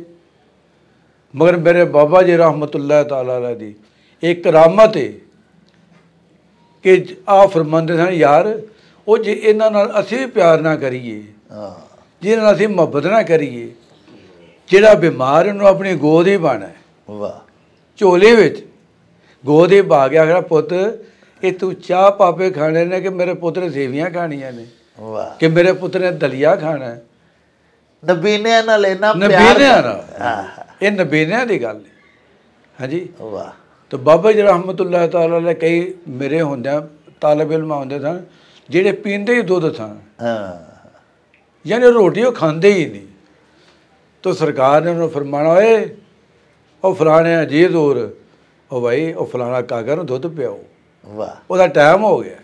Speaker 3: ਮਗਰ ਮੇਰੇ ਬਾਬਾ ਜੀ ਰਹਿਮਤੁਲਾਹ ਤਾਲਾ ਅਲੈਹ ਦੀ ਇੱਕ ਕਰਾਮਤ ਹੈ ਕਿ ਆ ਫਰਮਾਉਂਦੇ ਸਨ ਯਾਰ ਉਹ ਜੇ ਇਹਨਾਂ ਨਾਲ ਅਸੀਂ ਵੀ ਪਿਆਰ ਨਾ ਕਰੀਏ,
Speaker 2: ਹਾਂ
Speaker 3: ਜਿਹਨਾਂ ਨਾਲ ਅਸੀਂ ਮੁਹੱਬਤ ਨਾ ਕਰੀਏ, ਜਿਹੜਾ ਬਿਮਾਰ ਉਹਨੂੰ ਆਪਣੀ ਗੋਦ ਹੀ ਪਾਣਾ,
Speaker 2: ਵਾਹ
Speaker 3: ਝੋਲੇ ਵਿੱਚ ਗੋਦ ਹੀ ਪਾ ਗਿਆ। ਆਖਣਾ ਪੁੱਤ ਇਹ ਤੂੰ ਚਾਹ ਪਾਪੇ ਖਾਣੇ ਨੇ ਕਿ ਮੇਰੇ ਪੁੱਤ ਨੇ ਸੇਵੀਆਂ ਖਾਣੀਆਂ ਨੇ,
Speaker 2: ਵਾਹ
Speaker 3: ਕਿ ਮੇਰੇ ਪੁੱਤ ਨੇ ਦਲੀਆ ਖਾਣਾ ਹੈ।
Speaker 2: ਨਬੀਨਿਆਂ ਨਾਲ ਇੰਨਾ ਪਿਆਰ।
Speaker 3: ਨਬੀਨਿਆਂ ਨਾਲ, ਇਹ ਨਬੀਨਿਆਂ ਦੀ ਗੱਲ ਹੈ। ਹਾਂਜੀ
Speaker 2: ਵਾਹ
Speaker 3: ਤਾਂ ਬਾਬਾ ਜੀ ਰਹਿਮਤੁਲਾਹ ਤਾਲਾ ਅਲੈਹ ਕਈ ਮੇਰੇ ਹੁੰਦਿਆਂ ਤਾਲਿਬ ਇਲਮ ਹੁੰਦੇ ਸਨ ਜਿਹੜੇ ਪੀਂਦੇ ਹੀ ਦੁੱਧ ਸਨ,
Speaker 2: ਹਾਂ
Speaker 3: ਯਾਨੀ ਰੋਟੀ ਉਹ ਖਾਂਦੇ ਹੀ ਨਹੀਂ। ਤਾਂ ਸਰਕਾਰ ਨੇ ਉਹਨੂੰ ਫਰਮਾਣਾ ਓਏ ਉਹ ਫਲਾਣੇ ਅਜੀਜ਼ ਹੋਰ ਉਹ ਭਾਈ ਉਹ ਫਲਾਣਾ ਕਾਕਾ ਨੂੰ ਦੁੱਧ ਪਿਆਓ,
Speaker 2: ਵਾਹ
Speaker 3: ਉਹਦਾ ਟਾਈਮ ਹੋ ਗਿਆ।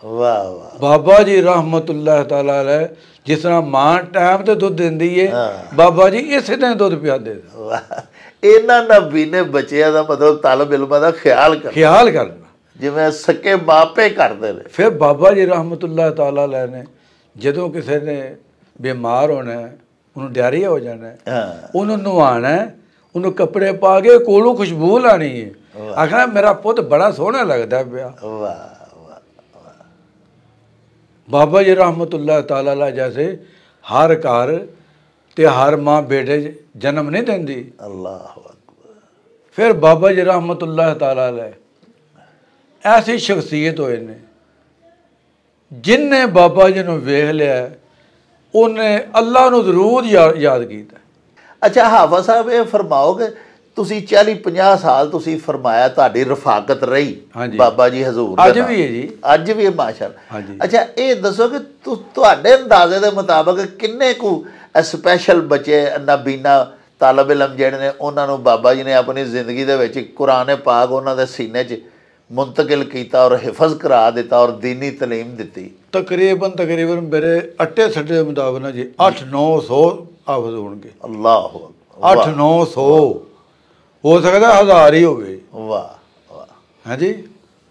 Speaker 2: ਵਾਹ ਵਾਹ
Speaker 3: ਬਾਬਾ ਜੀ ਰਹਿਮਤੁਲਾਹ ਤਾਲਾ ਅਲੈਹ ਜਿਸ ਤਰ੍ਹਾਂ ਮਾਂ ਟਾਈਮ ਤੇ ਦੁੱਧ ਦਿੰਦੀ ਹੈ, ਬਾਬਾ ਜੀ ਇਸੇ ਤਰ੍ਹਾਂ ਦੁੱਧ ਪਿਆਉਂਦੇ ਸਨ।
Speaker 2: ਵਾਹ ਇਹਨਾਂ ਨਬੀਨੇ ਬੱਚਿਆਂ ਦਾ ਮਤਲਬ ਤਾਲਬ ਇਲਮਾਂ ਦਾ ਖਿਆਲ
Speaker 3: ਕਰਨਾ
Speaker 2: ਜਿਵੇਂ ਸਕੇ ਮਾਪੇ ਕਰਦੇ ਨੇ।
Speaker 3: ਫਿਰ ਬਾਬਾ ਜੀ ਰਹਿਮਤੁਲਾਹ ਤਾਲਾ ਅਲੈਹ ਨੇ ਜਦੋਂ ਕਿਸੇ ਨੇ ਬਿਮਾਰ ਹੋਣਾ, ਉਹਨੂੰ ਡਾਇਰੀਆ ਹੋ ਜਾਣਾ, ਉਹਨੂੰ ਨਵਾਉਣਾ, ਉਹਨੂੰ ਕੱਪੜੇ ਪਾ ਕੇ ਕੋਲੋਂ ਖੁਸ਼ਬੂ ਲਾਣੀ ਹੈ, ਆਖਣਾ ਮੇਰਾ ਪੁੱਤ ਬੜਾ ਸੋਹਣਾ ਲੱਗਦਾ ਪਿਆ।
Speaker 2: ਵਾਹ
Speaker 3: ਬਾਬਾ ਜੀ ਰਹਿਮਤੁਲਾਹ ਤਾਲਾ ਅਲੈਹ ਜੈਸੇ ਹਰ ਘਰ ਤੇ ਹਰ ਮਾਂ ਬੇਟੇ ਜਨਮ ਨਹੀਂ ਦਿੰਦੀ।
Speaker 2: ਅੱਲਾਹੁ ਅਕਬਰ।
Speaker 3: ਫਿਰ ਬਾਬਾ ਜੀ ਰਹਿਮਤੁਲਾਹ ਤਾਲਾ ਅਲੈਹ ਐਸੀ ਸ਼ਖਸੀਅਤ ਹੋਏ ਨੇ ਜਿਨਨੇ ਬਾਬਾ ਜੀ ਨੂੰ ਵੇਖ ਲਿਆ ਉਹਨੇ ਅੱਲਾ ਨੂੰ ਜ਼ਰੂਰ ਯਾਦ ਕੀਤਾ।
Speaker 2: ਅੱਛਾ ਹਾਫਿਜ਼ ਸਾਹਿਬ ਇਹ ਫਰਮਾਓਗੇ ਤੁਸੀਂ 40-50 ਸਾਲ ਤੁਸੀਂ ਫਰਮਾਇਆ ਤੁਹਾਡੀ ਰਫਾਕਤ ਰਹੀ ਬਾਬਾ ਜੀ ਹਜ਼ੂਰ
Speaker 3: ਅੱਜ ਵੀ ਹੈ ਜੀ,
Speaker 2: ਅੱਜ ਵੀ ਹੈ ਮਾਸ਼ਾਅੱਲਾ। ਅੱਛਾ ਇਹ ਦੱਸੋ ਕਿ ਤੁਹਾਡੇ ਅੰਦਾਜ਼ੇ ਦੇ ਮੁਤਾਬਕ ਕਿੰਨੇ ਕੁ ਸਪੈਸ਼ਲ ਬੱਚੇ ਨਬੀਨਾ ਤਾਲਬ ਇਲਮ ਜਿਹੜੇ ਨੇ ਉਹਨਾਂ ਨੂੰ ਬਾਬਾ ਜੀ ਨੇ ਆਪਣੀ ਜ਼ਿੰਦਗੀ ਦੇ ਵਿੱਚ ਕੁਰਾਨ ਪਾਕ ਉਹਨਾਂ ਦੇ ਸੀਨੇ 'ਚ ਮੁੰਤਕਿਲ ਕੀਤਾ ਔਰ ਹਿਫਜ਼ ਕਰਾ ਦਿੱਤਾ ਔਰ ਦੀਨੀ ਤਾਲੀਮ ਦਿੱਤੀ?
Speaker 3: ਤਕਰੀਬਨ ਮੇਰੇ ਅੱਟੇ ਸੱਟੇ ਦੇ ਮੁਤਾਬਕ ਨਾ ਜੀ 800-900 ਹਾਫਿਜ਼ ਹੋਣਗੇ।
Speaker 2: ਅੱਲਾਹੁ ਅਕਬਰ।
Speaker 3: 800-900 ਹੋ ਸਕਦਾ 1000 ਹੀ ਹੋਵੇ।
Speaker 2: ਵਾਹ ਵਾਹ।
Speaker 3: ਹਾਂਜੀ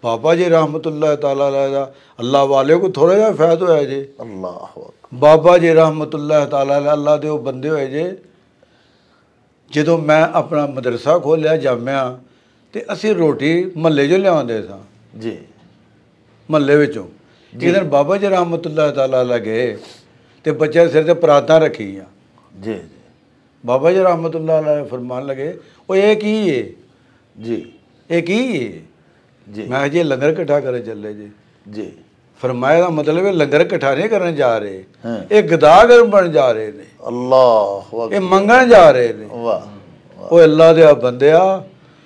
Speaker 3: ਬਾਬਾ ਜੀ ਰਹਿਮਤੁਲਾਹ ਤਾਲਾ ਅਲੈਹ ਦਾ ਅੱਲਾਹ ਵਾਲੇ ਕੋ ਥੋੜਾ ਜਿਹਾ ਫੈਦ ਹੋਇਆ ਜੀ।
Speaker 2: ਅੱਲਾਹੁ ਅਕਬਰ।
Speaker 3: ਬਾਬਾ ਜੀ ਰਹਿਮਤੁਲਾਹ ਤਾਲਾ ਅਲੈਹ ਅੱਲਾਹ ਦੇ ਉਹ ਬੰਦੇ ਹੋਏ ਜੇ ਜਦੋਂ ਮੈਂ ਆਪਣਾ ਮਦਰਸਾ ਖੋਲ੍ਹਿਆ ਜਾਮਿਆ ਤੇ ਅਸੀਂ ਰੋਟੀ ਮਹੱਲੇ 'ਚੋਂ ਲਿਆਉਂਦੇ ਸਾਂ
Speaker 2: ਜੀ,
Speaker 3: ਮਹੱਲੇ ਵਿੱਚੋਂ। ਇੱਕ ਦਿਨ ਬਾਬਾ ਜੀ ਰਹਿਮਤੁਲਾਹ ਤਾਲਾ ਅਲੈਹ ਗਏ ਤੇ ਬੱਚਿਆਂ ਦੇ ਸਿਰ ਤੇ ਪਰਾਤਾਂ ਰੱਖੀਆਂ।
Speaker 2: ਜੀ
Speaker 3: ਬਾਬਾ ਜੀ ਰਹਿਮਤੁਲਾਹ ਅਲੈਹ ਫਰਮਾਨ ਲਗੇ ਉਹ ਇਹ ਕੀ ਹੈ
Speaker 2: ਜੀ,
Speaker 3: ਇਹ ਕੀ ਹੈ
Speaker 2: ਜੀ?
Speaker 3: ਮੈਂ ਜੀ ਲੰਗਰ ਇਕੱਠਾ ਕਰਨ ਚੱਲੇ ਜੀ। ਫਰਮਾਇਆ ਦਾ ਮਤਲਬ ਹੈ ਲੰਗਰ ਇਕੱਠਾ ਨਹੀਂ ਕਰਨ ਜਾ ਰਹੇ, ਇਹ ਗਦਾਗਰ ਬਣ ਜਾ ਰਹੇ ਨੇ,
Speaker 2: ਅੱਲਾਹੁ ਅਕਬਰ,
Speaker 3: ਇਹ ਮੰਗਣ ਜਾ ਰਹੇ ਨੇ।
Speaker 2: ਵਾਹ।
Speaker 3: ਉਹ ਅੱਲਾ ਦੇ ਬੰਦਿਆ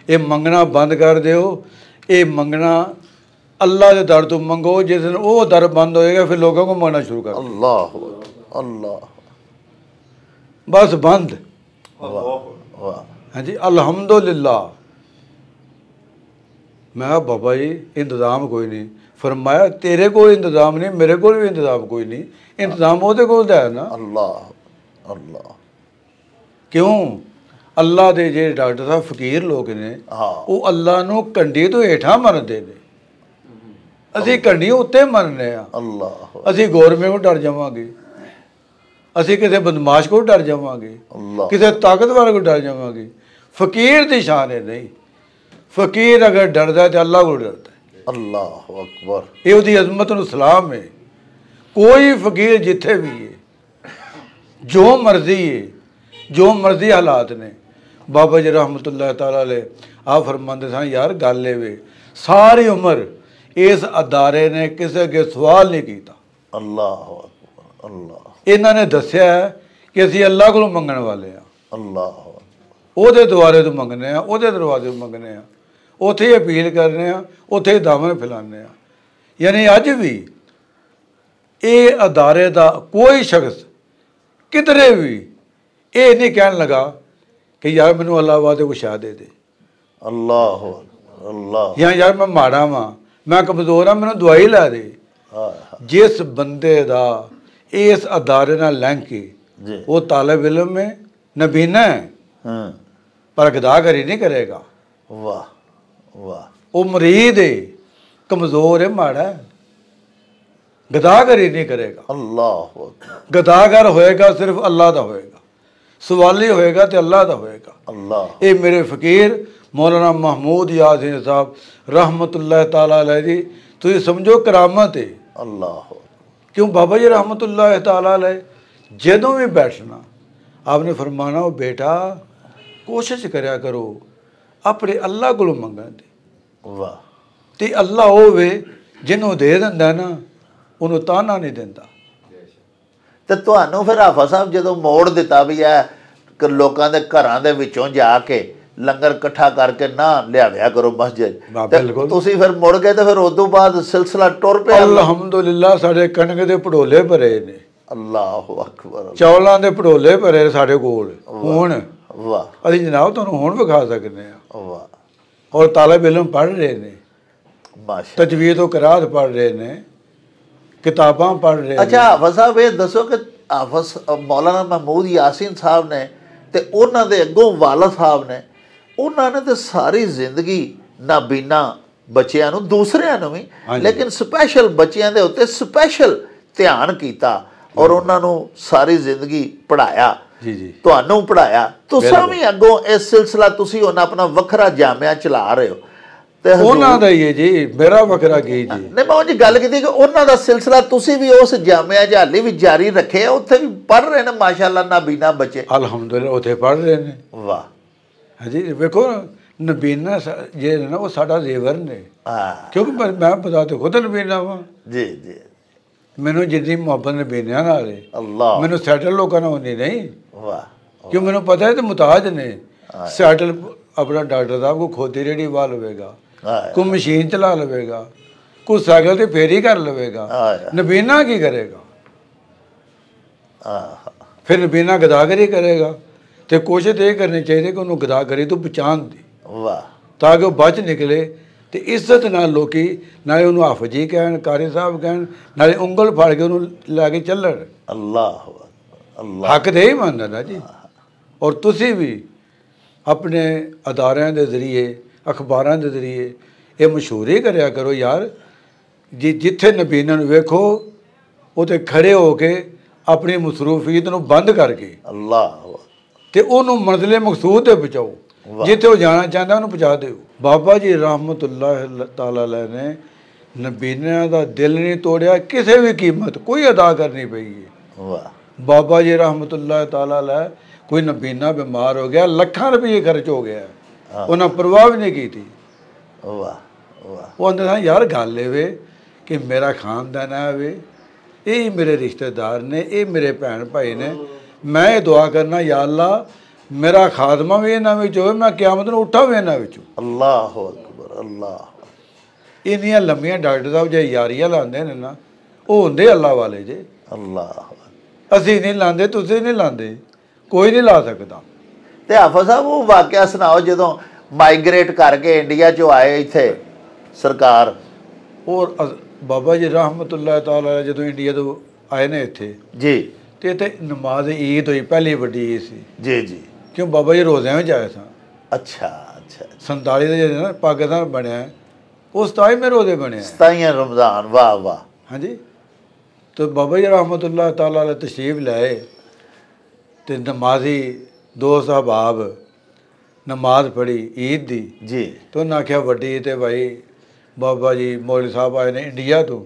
Speaker 3: ਇਹ ਮੰਗਣਾ ਬੰਦ ਕਰ ਦਿਓ। ਇਹ ਮੰਗਣਾ ਅੱਲਾ ਦੇ ਦਰ ਤੋਂ ਮੰਗੋ, ਜਿਸ ਦਿਨ ਉਹ ਦਰ ਬੰਦ ਹੋਏਗਾ ਫਿਰ ਲੋਕਾਂ को ਮੰਗਣਾ ਸ਼ੁਰੂ ਕਰ ਦਿਓ।
Speaker 2: ਅੱਲਾਹੁ ਅੱਲਾਹ
Speaker 3: ਬਸ ਬੰਦ।
Speaker 2: ਵਾਹ।
Speaker 3: ਹਾਂਜੀ ਅਲਹਮਦੁਲਿल्लाह। ਮੈਂ ਕਿਹਾ ਬਾਬਾ ਜੀ ਇੰਤਜ਼ਾਮ ਕੋਈ ਨਹੀਂ। ਫਰਮਾਇਆ ਤੇਰੇ ਕੋਲ ਇੰਤਜ਼ਾਮ ਨਹੀਂ, ਮੇਰੇ ਕੋਲ ਵੀ ਇੰਤਜ਼ਾਮ ਕੋਈ ਨਹੀਂ, ਇੰਤਜ਼ਾਮ ਉਹਦੇ ਕੋਲ ਦਾ ਹੈ ਨਾ।
Speaker 2: ਅੱਲਾਹ
Speaker 3: ਕਿਉਂ? ਅੱਲਾ ਦੇ ਜਿਹੜੇ ਡਾਕਟਰ ਸਾਹਿਬ ਫਕੀਰ ਲੋਕ ਨੇ ਉਹ ਅੱਲਾ ਨੂੰ ਕੰਢੀ ਤੋਂ ਹੇਠਾਂ ਮੰਨਦੇ ਨੇ, ਅਸੀਂ ਕੰਢੀ ਉੱਤੇ ਮੰਨਦੇ ਆ। ਅਸੀਂ ਗੌਰਮੈਂਟ ਕੋਲ ਡਰ ਜਾਵਾਂਗੇ, ਅਸੀਂ ਕਿਸੇ ਬਦਮਾਸ਼ ਕੋਲ ਡਰ ਜਾਵਾਂਗੇ, ਕਿਸੇ ਤਾਕਤਵਰ ਕੋਲ ਡਰ ਜਾਵਾਂਗੇ। ਫਕੀਰ ਦੀ ਸ਼ਾਨ ਹੈ ਨਹੀਂ। ਫਕੀਰ ਅਗਰ ਡਰਦਾ ਤੇ ਅੱਲਾ ਕੋਲ ਡਰਦਾ।
Speaker 2: ਅੱਲਾਹੁ ਅਕਬਰ।
Speaker 3: ਇਹ ਉਹਦੀ ਅਜ਼ਮਤ ਨੂੰ ਸਲਾਮ ਹੈ। ਕੋਈ ਫਕੀਰ ਜਿੱਥੇ ਵੀ ਹੈ, ਜੋ ਮਰਜ਼ੀ ਹੈ, ਜੋ ਮਰਜ਼ੀ ਹਾਲਾਤ ਨੇ, ਬਾਬਾ ਜੀ ਰਹਿਮਤੁਲਾਹ ਤਾਲਾ ਅਲੈਹ ਆ ਫਰਮਾਉਂਦੇ ਸਨ ਯਾਰ ਗੱਲ ਇਹ ਵੇ ਸਾਰੀ ਉਮਰ ਇਸ ਅਦਾਰੇ ਨੇ ਕਿਸੇ ਅੱਗੇ ਸਵਾਲ ਨਹੀਂ ਕੀਤਾ।
Speaker 2: ਅੱਲਾਹੁ ਅਕਬਰ। ਅੱਲਾਹ
Speaker 3: ਇਹਨਾਂ ਨੇ ਦੱਸਿਆ ਕਿ ਅਸੀਂ ਅੱਲਾ ਕੋਲੋਂ ਮੰਗਣ ਵਾਲੇ ਹਾਂ।
Speaker 2: ਅੱਲਾਹੁ
Speaker 3: ਉਹਦੇ ਦੁਆਰੇ ਤੋਂ ਮੰਗਨੇ ਆ, ਉਹਦੇ ਦਰਵਾਜ਼ੇ ਤੋਂ ਮੰਗਨੇ ਆ, ਉੱਥੇ ਹੀ ਅਪੀਲ ਕਰਨੇ ਆ, ਉੱਥੇ ਹੀ ਦਾਮਨ ਫੈਲਾਉਂਦੇ ਆ। ਯਾਨੀ ਅੱਜ ਵੀ ਇਹ ਅਦਾਰੇ ਦਾ ਕੋਈ ਸ਼ਖਸ ਕਿਧਰੇ ਵੀ ਇਹ ਨਹੀਂ ਕਹਿਣ ਲੱਗਾ ਕਿ ਯਾਰ ਮੈਨੂੰ ਅੱਲਾਹ ਵਾਸਤੇ ਕੁਛ ਆ ਦੇ ਦੇ,
Speaker 2: ਅੱਲਾਹ ਅੱਲਾਹ,
Speaker 3: ਜਾਂ ਯਾਰ ਮੈਂ ਮਾੜਾ ਵਾਂ, ਮੈਂ ਕਮਜ਼ੋਰ ਹਾਂ, ਮੈਨੂੰ ਦਵਾਈ ਲੈ ਦੇ। ਜਿਸ ਬੰਦੇ ਦਾ ਇਸ ਅਦਾਰੇ ਨਾਲ ਲਿੰਕ ਕੇ
Speaker 2: ਜੀ
Speaker 3: ਉਹ ਤਾਲਿਬ ਇਲਮ ਹੈ, ਨਬੀਨਾ ਹੈ,
Speaker 2: ਹਾਂ,
Speaker 3: ਪਰ ਗਦਾਗਰੀ ਨਹੀਂ ਕਰੇਗਾ।
Speaker 2: ਵਾਹ ਵਾਹ,
Speaker 3: ਉਹ ਮਰੀਦ ਹੈ, ਕਮਜ਼ੋਰ ਹੈ, ਮਾੜਾ ਹੈ, ਗਦਾਗਰੀ ਨਹੀਂ ਕਰੇਗਾ।
Speaker 2: ਅੱਲਾਹ
Speaker 3: ਗਦਾਗਰ ਹੋਏਗਾ ਸਿਰਫ ਅੱਲਾਹ ਦਾ ਹੋਏਗਾ, ਸਵਾਲੀ ਹੋਏਗਾ ਤੇ ਅੱਲਾਹ ਦਾ ਹੋਏਗਾ।
Speaker 2: ਅੱਲਾਹ।
Speaker 3: ਇਹ ਮੇਰੇ ਫਕੀਰ ਮੌਲਾਨਾ ਮਹਮੂਦ ਯਾਸੀਨ ਸਾਹਿਬ ਰਹਿਮਤੁल्लाह ਤਾਲਾ अलैह जी, ਤੁਸੀਂ ਸਮਝੋ ਕਰਾਮਤ ਹੈ।
Speaker 2: ਅੱਲਾਹ।
Speaker 3: क्यों बाबा जी रहमतुल्लाह ताला अलैह ਜਦੋਂ ਵੀ ਬੈਠਣਾ आपने फरमाना ਉਹ बेटा कोशिश करिया करो ਆਪਣੇ ਅੱਲਾ ਕੋਲੋਂ ਮੰਗਣ ਦੀ।
Speaker 2: ਵਾਹ।
Speaker 3: ਤੇ ਅੱਲਾ ਉਹ ਵੇ ਜਿਹਨੂੰ ਦੇ ਦਿੰਦਾ ਨਾ ਉਹਨੂੰ ਤਾਨਾ ਨਹੀਂ ਦਿੰਦਾ।
Speaker 2: ਤੇ ਤੁਹਾਨੂੰ ਫਿਰ ਹਾਫਿਜ਼ ਸਾਹਿਬ ਜਦੋਂ ਮੋੜ ਦਿੱਤਾ ਵੀ ਇਹ ਲੋਕਾਂ ਦੇ ਘਰਾਂ ਦੇ ਵਿੱਚੋਂ ਜਾ ਕੇ ਲੰਗਰ ਇਕੱਠਾ ਕਰਕੇ ਨਾ ਲਿਆਵਿਆ ਕਰੋ ਮਸਜਿਦ,
Speaker 3: ਬਿਲਕੁਲ
Speaker 2: ਤੁਸੀਂ ਫਿਰ ਮੁੜ ਗਏ ਤੇ ਫਿਰ ਉਸ ਤੋਂ ਬਾਅਦ ਸਿਲਸਿਲਾ ਟੁਰ ਪਿਆ।
Speaker 3: ਅਲਹਮਦੁਲਿਲਾ ਸਾਡੇ ਕਣਕ ਦੇ ਭੜੋਲੇ ਭਰੇ ਨੇ,
Speaker 2: ਅੱਲਾਹੁ ਅਕਬਰ,
Speaker 3: ਚੌਲਾਂ ਦੇ ਭੜੋਲੇ ਭਰੇ ਸਾਡੇ ਕੋਲ ਹੁਣ।
Speaker 2: ਵਾਹ।
Speaker 3: ਅਸੀਂ ਜਨਾਬ ਤੁਹਾਨੂੰ ਹੁਣ ਵਿਖਾ ਸਕਦੇ ਹਾਂ।
Speaker 2: ਵਾਹ।
Speaker 3: ਔਰ ਤਾਲਿਬ ਇਲਮ ਪੜ੍ਹ ਰਹੇ ਨੇ,
Speaker 2: ਮਾਸ਼ਾ,
Speaker 3: ਤਜਵੀਦ व ਕਿਰਾਤ ਪੜ੍ਹ ਰਹੇ ਨੇ, ਕਿਤਾਬਾਂ ਪੜ੍ਹ ਰਹੇ।
Speaker 2: ਅੱਛਾ ਹਾਫਿਜ਼ ਸਾਹਿਬ ਇਹ ਦੱਸੋ ਕਿ ਹਾਫਿਜ਼ ਮੌਲਾਨਾ ਮਹਮੂਦ ਯਾਸੀਨ ਸਾਹਿਬ ਨੇ ਤੇ ਉਹਨਾਂ ਦੇ ਅੱਗੋਂ ਵਾਲਾ ਸਾਹਿਬ ਨੇ, ਉਹਨਾਂ ਨੇ ਤਾਂ ਸਾਰੀ ਜ਼ਿੰਦਗੀ ਨਾਬੀਨਾ ਬੱਚਿਆਂ ਨੂੰ, ਦੂਸਰਿਆਂ ਨੂੰ ਵੀ, ਲੇਕਿਨ ਸਪੈਸ਼ਲ ਬੱਚਿਆਂ ਦੇ ਉੱਤੇ ਸਪੈਸ਼ਲ ਧਿਆਨ ਕੀਤਾ ਔਰ ਉਹਨਾਂ ਨੂੰ ਸਾਰੀ ਜ਼ਿੰਦਗੀ ਪੜ੍ਹਾਇਆ।
Speaker 3: ਜੀ ਜੀ,
Speaker 2: ਤੁਹਾਨੂੰ ਪੜ੍ਹਾਇਆ। ਤੁਸੀਂ ਵੀ ਅੱਗੋਂ ਇਸ ਸਿਲਸਿਲਾ ਤੁਸੀਂ ਹੁਣ ਆਪਣਾ ਵੱਖਰਾ ਜਾਮਿਆ ਚਲਾ ਰਹੇ ਹੋ ਤੇ
Speaker 3: ਉਹਨਾਂ ਦਾ ਹੀ ਹੈ ਜੀ, ਮੇਰਾ ਵੱਖਰਾ ਕੀ ਜੀ।
Speaker 2: ਨਹੀਂ ਮੈਂ ਉਹ ਜੀ ਗੱਲ ਕੀਤੀ ਕਿ ਉਹਨਾਂ ਦਾ ਸਿਲਸਿਲਾ ਤੁਸੀਂ ਵੀ ਉਸ ਜਾਮਿਆ 'ਚ ਹਾਲੇ ਵੀ ਜਾਰੀ ਰੱਖਿਆ, ਉੱਥੇ ਵੀ ਪੜ੍ਹ ਰਹੇ ਨੇ ਮਾਸ਼ਾਅੱਲਾ ਨਾਬੀਨਾ ਬੱਚੇ।
Speaker 3: ਅਲਹਮਦੁਲਿਲਾ ਉੱਥੇ ਪੜ੍ਹ ਰਹੇ ਨੇ।
Speaker 2: ਵਾਹ।
Speaker 3: ਹਾਂਜੀ ਵੇਖੋ ਨਬੀਨਾ ਜੇ ਨਾ ਉਹ ਸਾਡਾ ਜ਼ੇਵਰ ਨੇ। ਕਿਉਂਕਿ ਮੈਂ ਪਤਾ ਤੇ ਖੁਦ ਨਬੀਨਾ ਵਾਂ।
Speaker 2: ਜੀ ਜੀ।
Speaker 3: ਮੈਨੂੰ ਜਿੰਨੀ ਮੁਹੱਬਤ ਨਬੀਨਿਆਂ ਨਾਲ ਹੈ,
Speaker 2: ਅੱਲਾਹ,
Speaker 3: ਮੈਨੂੰ ਸੈਟਲ ਲੋਕਾਂ ਨਾਲ ਹੁੰਦੀ ਨਹੀਂ।
Speaker 2: ਵਾਹ।
Speaker 3: ਕਿਉਂ ਮੈਨੂੰ ਪਤਾ ਹੈ ਤੇ ਮੁਤਾਜ ਨੇ। ਸੈਟਲ ਆਪਣਾ ਡਾਕਟਰ ਸਾਹਿਬ ਕੋ ਖੋਤੀ ਰੇੜੀ ਵਾ ਲਵੇਗਾ, ਕੋਈ ਮਸ਼ੀਨ ਚਲਾ ਲਵੇਗਾ, ਕੋਈ ਸਾਈਕਲ ਤੇ ਫੇਰੀ ਕਰ ਲਵੇਗਾ। ਨਬੀਨਾ ਕੀ ਕਰੇਗਾ? ਫਿਰ ਨਬੀਨਾ ਗਦਾਗਰੀ ਕਰੇਗਾ। ਤੇ ਕੋਸ਼ਿਸ਼ ਇਹ ਕਰਨੀ ਚਾਹੀਦੀ ਕਿ ਉਹਨੂੰ ਗਦਾਗਰੀ ਤੋਂ ਬਚਾਉਣ ਦੀ।
Speaker 2: ਵਾਹ।
Speaker 3: ਤਾਂ ਕਿ ਉਹ ਬਚ ਨਿਕਲੇ ਤੇ ਇੱਜ਼ਤ ਨਾਲ ਲੋਕੀ ਨਾਲੇ ਉਹਨੂੰ ਹਾਫਿਜ਼ ਜੀ ਕਹਿਣ, ਕਾਰੀ ਸਾਹਿਬ ਕਹਿਣ, ਨਾਲੇ ਉਂਗਲ ਫੜ ਕੇ ਉਹਨੂੰ ਲੈ ਕੇ ਚੱਲਣ।
Speaker 2: ਅੱਲਾਹ ਅੱਲਾਹ।
Speaker 3: ਹੱਕ ਦੇ ਹੀ ਮੰਨਦਾ ਨਾ ਜੀ। ਔਰ ਤੁਸੀਂ ਵੀ ਆਪਣੇ ਅਦਾਰਿਆਂ ਦੇ ਜ਼ਰੀਏ, ਅਖਬਾਰਾਂ ਦੇ ਜ਼ਰੀਏ ਇਹ ਮਸ਼ਹੂਰ ਹੀ ਕਰਿਆ ਕਰੋ ਯਾਰ, ਜਿੱਥੇ ਨਬੀਨਾਂ ਨੂੰ ਵੇਖੋ ਉੱਥੇ ਖੜੇ ਹੋ ਕੇ ਆਪਣੀ ਮਸਰੂਫੀਅਤ ਨੂੰ ਬੰਦ ਕਰਕੇ
Speaker 2: ਅੱਲਾਹ
Speaker 3: ਤੇ ਉਹਨੂੰ ਮੰਜ਼ਿਲੇ ਮਕਸੂਦ ਤੇ ਪਹੁੰਚਾਓ, ਜਿੱਥੇ ਉਹ ਜਾਣਾ ਚਾਹੁੰਦਾ ਉਹਨੂੰ ਪਹੁੰਚਾ ਦਿਓ। ਬਾਬਾ ਜੀ ਰਹਿਮਤੁल्लाह ਤਾਲਾ अलैह ਨੇ ਨਬੀਨਾਂ ਦਾ ਦਿਲ ਨਹੀਂ ਤੋੜਿਆ ਕਿਸੇ ਵੀ ਕੀਮਤ, ਕੋਈ ਅਦਾ ਕਰਨੀ ਪਈ ਹੈ।
Speaker 2: ਵਾਹ।
Speaker 3: ਬਾਬਾ ਜੀ ਰਹਿਮਤੁल्लाह ਤਾਲਾ अलैह ਕੋਈ ਨਬੀਨਾ ਬਿਮਾਰ ਹੋ ਗਿਆ, ਲੱਖਾਂ ਰੁਪਏ ਖਰਚ ਹੋ ਗਿਆ, ਉਹਨਾਂ ਪਰਵਾਹ ਵੀ ਨਹੀਂ ਕੀਤੀ।
Speaker 2: ਵਾਹ ਵਾਹ।
Speaker 3: ਉਹ ਆਂਦਾ ਯਾਰ ਗੱਲ ਇਹ ਵੇ ਕਿ ਮੇਰਾ ਖਾਨਦਾਨ ਹੈ ਵੇ, ਇਹ ਮੇਰੇ ਰਿਸ਼ਤੇਦਾਰ ਨੇ, ਇਹ ਮੇਰੇ ਭੈਣ ਭਾਈ ਨੇ, ਮੈਂ ਇਹ ਦੁਆ ਕਰਨਾ ਯਾ ਅੱਲਾ ਮੇਰਾ ਖਾਤਮਾ ਵੀ ਇਹਨਾਂ ਵਿੱਚ ਹੋਵੇ, ਮੈਂ ਕਿਆਮਤ ਨੂੰ ਉੱਠਾ ਵੀ ਇਹਨਾਂ ਵਿੱਚੋਂ।
Speaker 2: ਅੱਲਾਹੁ ਅਕਬਰ। ਅੱਲਾਹ।
Speaker 3: ਇੰਨੀਆਂ ਲੰਮੀਆਂ ਡਾਕਟਰ ਸਾਹਿਬ ਜੇ ਯਾਰੀਆਂ ਲਾਉਂਦੇ ਨੇ ਨਾ, ਉਹ ਹੁੰਦੇ ਅੱਲਾ ਵਾਲੇ ਜੇ।
Speaker 2: ਅੱਲਾਹ।
Speaker 3: ਅਸੀਂ ਨਹੀਂ ਲਾਉਂਦੇ, ਤੁਸੀਂ ਨਹੀਂ ਲਾਉਂਦੇ, ਕੋਈ ਨਹੀਂ ਲਾ ਸਕਦਾ।
Speaker 2: ਤੇ ਹਾਫਿਜ਼ ਸਾਹਿਬ ਉਹ ਵਾਕਿਆ ਸੁਣਾਓ ਜਦੋਂ ਮਾਈਗ੍ਰੇਟ ਕਰਕੇ ਇੰਡੀਆ 'ਚੋਂ ਆਏ ਇੱਥੇ ਸਰਕਾਰ।
Speaker 3: ਔਰ ਬਾਬਾ ਜੀ ਰਹਿਮਤੁल्लाह ਤਾਲਾ ਜਦੋਂ ਇੰਡੀਆ ਤੋਂ ਆਏ ਨੇ ਇੱਥੇ
Speaker 2: ਜੀ,
Speaker 3: ਤੇ ਇੱਥੇ ਨਮਾਜ਼ ਈਦ ਹੋਈ, ਪਹਿਲੀ ਵੱਡੀ ਈਦ ਸੀ।
Speaker 2: ਜੀ ਜੀ।
Speaker 3: ਕਿਉਂ ਬਾਬਾ ਜੀ ਰੋਜ਼ਿਆਂ ਵਿੱਚ ਆਏ ਸਨ।
Speaker 2: ਅੱਛਾ ਅੱਛਾ।
Speaker 3: 47 ਦੇ ਜਿਹੜੇ ਨਾ ਪਾਕਿਸਤਾਨ ਬਣਿਆ, ਉਹ 27 ਮੇ ਰੋਜ਼ੇ ਬਣਿਆ,
Speaker 2: 27 ਰਮਜ਼ਾਨ। ਵਾਹ ਵਾਹ।
Speaker 3: ਹਾਂਜੀ। ਤੇ ਬਾਬਾ ਜੀ ਰਹਿਮਤੁल्लाह ਤਾਲਾ अलैह ਤਸ਼ਰੀਫ ਲਾਏ ਤੇ ਨਮਾਜ਼ੀ ਦੋ ਸਹਾਬਾਬ ਨਮਾਜ਼ ਪੜ੍ਹੀ ਈਦ ਦੀ
Speaker 2: ਜੀ।
Speaker 3: ਤੇ ਉਹਨਾਂ ਆਖਿਆ ਵੱਡੀ ਤੇ ਭਾਈ ਬਾਬਾ ਜੀ ਮੌਲਵੀ ਸਾਹਿਬ ਆਏ ਨੇ ਇੰਡੀਆ ਤੋਂ,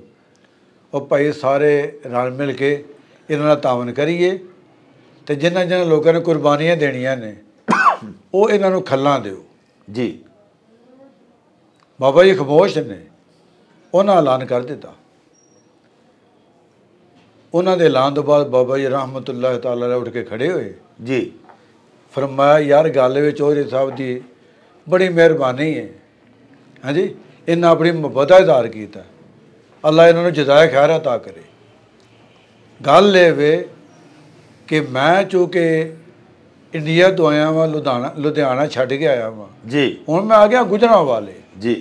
Speaker 3: ਉਹ ਭਾਈ ਸਾਰੇ ਰਲ ਮਿਲ ਕੇ ਇਹਨਾਂ ਨਾਲ ਤਾਵਨ ਕਰੀਏ ਤੇ ਜਿਨ੍ਹਾਂ ਜਿਨ੍ਹਾਂ ਲੋਕਾਂ ਨੇ ਕੁਰਬਾਨੀਆਂ ਦੇਣੀਆਂ ਨੇ ਉਹ ਇਹਨਾਂ ਨੂੰ ਖੱਲਾਂ ਦਿਓ।
Speaker 2: ਜੀ।
Speaker 3: ਬਾਬਾ ਜੀ ਖਾਮੋਸ਼ ਨੇ, ਉਹਨਾਂ ਐਲਾਨ ਕਰ ਦਿੱਤਾ। ਉਹਨਾਂ ਦੇ ਐਲਾਨ ਤੋਂ ਬਾਅਦ ਬਾਬਾ ਜੀ ਰਹਿਮਤੁल्लाह ਤਾਲਾ अलैह ਉੱਠ ਕੇ ਖੜੇ ਹੋਏ।
Speaker 2: ਜੀ।
Speaker 3: ਫਰਮਾਇਆ ਯਾਰ ਗੱਲ ਵਿੱਚ ਚੌਧਰੀ ਸਾਹਿਬ ਦੀ ਬੜੀ ਮਿਹਰਬਾਨੀ ਹੈ। ਹਾਂਜੀ, ਇਹਨਾਂ ਆਪਣੀ ਮੁਹੱਬਤ ਦਾ ਇਜ਼ਹਾਰ ਕੀਤਾ, ਅੱਲਾ ਇਹਨਾਂ ਨੂੰ ਜਜ਼ਾਏ ਖੈਰ ਅਤਾ ਕਰੇ। ਗੱਲ ਇਹ ਵੇ ਕਿ ਮੈਂ ਚੂँकि ਇੰਡੀਆ ਤੋਂ ਆਇਆ ਵਾਂ, ਲੁਧਿਆਣਾ ਛੱਡ ਕੇ ਆਇਆ ਵਾਂ
Speaker 2: ਜੀ
Speaker 3: ਹੁਣ ਮੈਂ ਆ ਗਿਆ ਗੁਜਰਾਂਵਾਲੇ।
Speaker 2: ਜੀ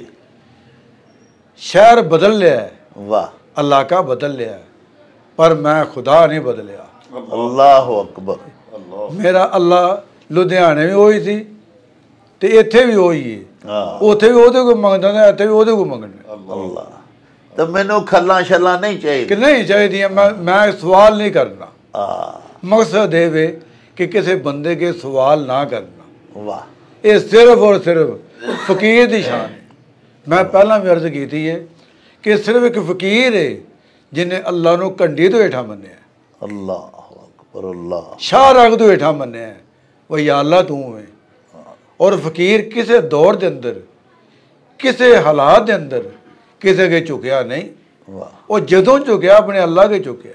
Speaker 3: ਸ਼ਹਿਰ ਬਦਲ ਲਿਆ,
Speaker 2: ਵਾਹ
Speaker 3: ਇਲਾਕਾ ਬਦਲ ਲਿਆ, ਪਰ ਮੈਂ ਖੁਦਾ ਨਹੀਂ ਬਦਲਿਆ।
Speaker 2: ਅੱਲਾਹੁ ਅਕਬਰ।
Speaker 3: ਮੇਰਾ ਅੱਲਾ ਲੁਧਿਆਣੇ ਵੀ ਉਹੀ ਸੀ ਤੇ ਇੱਥੇ ਵੀ ਉਹੀ ਹੈ। ਉੱਥੇ ਵੀ ਉਹਦੇ ਕੋਲ ਮੰਗਦਾ ਤੇ ਇੱਥੇ ਵੀ ਉਹਦੇ ਕੋਲ ਮੰਗਣਾ।
Speaker 2: ਅੱਲਾ ਤਾਂ ਮੈਨੂੰ ਖੱਲਾਂ ਛੱਲਾਂ ਨਹੀਂ
Speaker 3: ਕਿ
Speaker 2: ਚਾਹੀਦੀ।
Speaker 3: ਨਹੀਂ ਚਾਹੀਦੀਆਂ। ਮੈਂ ਸਵਾਲ ਨਹੀਂ ਕਰਨਾ। ਮਕਸਦ ਇਹ ਵੇ ਕਿ ਕਿਸੇ ਬੰਦੇ ਕੇ ਸਵਾਲ ਨਾ ਕਰਨਾ।
Speaker 2: ਵਾਹ
Speaker 3: ਇਹ ਸਿਰਫ ਔਰ ਸਿਰਫ ਫਕੀਰ ਦੀ ਸ਼ਾਨ ਹੈ। ਮੈਂ ਪਹਿਲਾਂ ਵੀ ਅਰਜ਼ ਕੀਤੀ ਹੈ ਕਿ ਸਿਰਫ ਇੱਕ ਫਕੀਰ ਹੈ ਜਿਹਨੇ ਅੱਲਾ ਨੂੰ ਕੰਢੀ ਤੋਂ ਹੇਠਾਂ ਮੰਨਿਆ।
Speaker 2: ਅੱਲਾਹੁ ਅਕਬਰ। ਅੱਲਾ
Speaker 3: ਸ਼ਾਹ ਰਗ ਤੋਂ ਹੇਠਾਂ ਮੰਨਿਆ ਉਹ ਯਾ ਅੱਲਾ ਤੂੰ ਹੈ। ਔਰ ਫਕੀਰ ਕਿਸੇ ਦੌਰ ਦੇ ਅੰਦਰ, ਕਿਸੇ ਹਾਲਾਤ ਦੇ ਅੰਦਰ ਕਿਸੇ ਅੱਗੇ ਝੁਕਿਆ ਨਹੀਂ। ਉਹ ਜਦੋਂ ਝੁਕਿਆ ਆਪਣੇ ਅੱਲਾ ਅੱਗੇ ਝੁਕਿਆ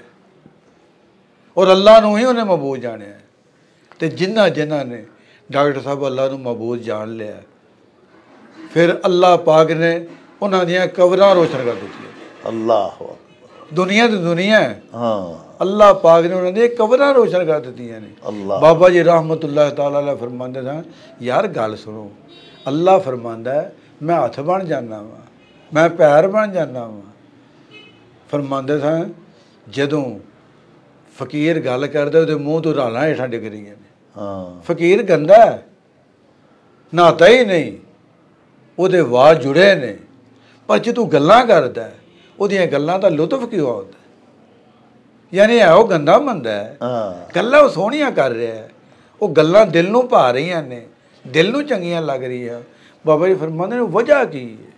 Speaker 3: ਔਰ ਅੱਲਾ ਨੂੰ ਹੀ ਉਹਨੇ ਮਬੂਦ ਜਾਣਿਆ। ਤੇ ਜਿਨ੍ਹਾਂ ਨੇ ਡਾਕਟਰ ਸਾਹਿਬ ਅੱਲਾ ਨੂੰ ਮਬੂਦ ਜਾਣ ਲਿਆ, ਫਿਰ ਅੱਲਾ ਪਾਕ ਨੇ ਉਹਨਾਂ ਦੀਆਂ ਕਬਰਾਂ ਰੋਸ਼ਨ ਕਰ ਦਿੱਤੀਆਂ।
Speaker 2: ਅੱਲਾਹੁ ਅਕਬਰ।
Speaker 3: ਦੁਨੀਆ ਤੇ ਦੁਨੀਆ ਹੈ,
Speaker 2: ਹਾਂ
Speaker 3: ਅੱਲਾ ਪਾਕ ਨੇ ਉਹਨਾਂ ਦੀਆਂ ਕਬਰਾਂ ਰੋਸ਼ਨ ਕਰ ਦਿੱਤੀਆਂ ਨੇ।
Speaker 2: ਅੱਲਾ
Speaker 3: ਬਾਬਾ ਜੀ ਰਹਿਮਤੁல்லாਹ ਤਾਲਾ ਅਲੈਹ ਫਰਮਾਉਂਦੇ ਸਨ, ਯਾਰ ਗੱਲ ਸੁਣੋ, ਅੱਲਾ ਫਰਮਾਉਂਦਾ ਮੈਂ ਹੱਥ ਬਣ ਜਾਂਦਾ ਵਾਂ, ਮੈਂ ਪੈਰ ਬਣ ਜਾਂਦਾ ਵਾਂ। ਫਰਮਾਉਂਦੇ ਸਨ ਜਦੋਂ ਫਕੀਰ ਗੱਲ ਕਰਦਾ ਉਹਦੇ ਮੂੰਹ ਤੋਂ ਰਾਲਾਂ ਹੇਠਾਂ ਡਿੱਗ ਰਹੀਆਂ ਨੇ।
Speaker 2: ਹਾਂ
Speaker 3: ਫਕੀਰ ਗੰਦਾ ਹੈ, ਨਹਾਤਾ ਹੀ ਨਹੀਂ, ਉਹਦੇ ਵਾਲ ਜੁੜੇ ਨੇ, ਪਰ ਜੇ ਤੂੰ ਗੱਲਾਂ ਕਰਦਾ ਉਹਦੀਆਂ ਗੱਲਾਂ ਦਾ ਲੁਤਫ ਕਿਉਂ ਆਉਂਦਾ? ਯਾਨੀ ਹੈ ਉਹ ਗੰਦਾ ਮੰਦਾ ਹੈ, ਗੱਲਾਂ ਉਹ ਸੋਹਣੀਆਂ ਕਰ ਰਿਹਾ ਹੈ, ਉਹ ਗੱਲਾਂ ਦਿਲ ਨੂੰ ਭਾ ਰਹੀਆਂ ਨੇ, ਦਿਲ ਨੂੰ ਚੰਗੀਆਂ ਲੱਗ ਰਹੀਆਂ। ਬਾਬਾ ਜੀ ਫਰਮਾਉਂਦੇ ਨੇ ਵਜ੍ਹਾ ਕੀ ਹੈ?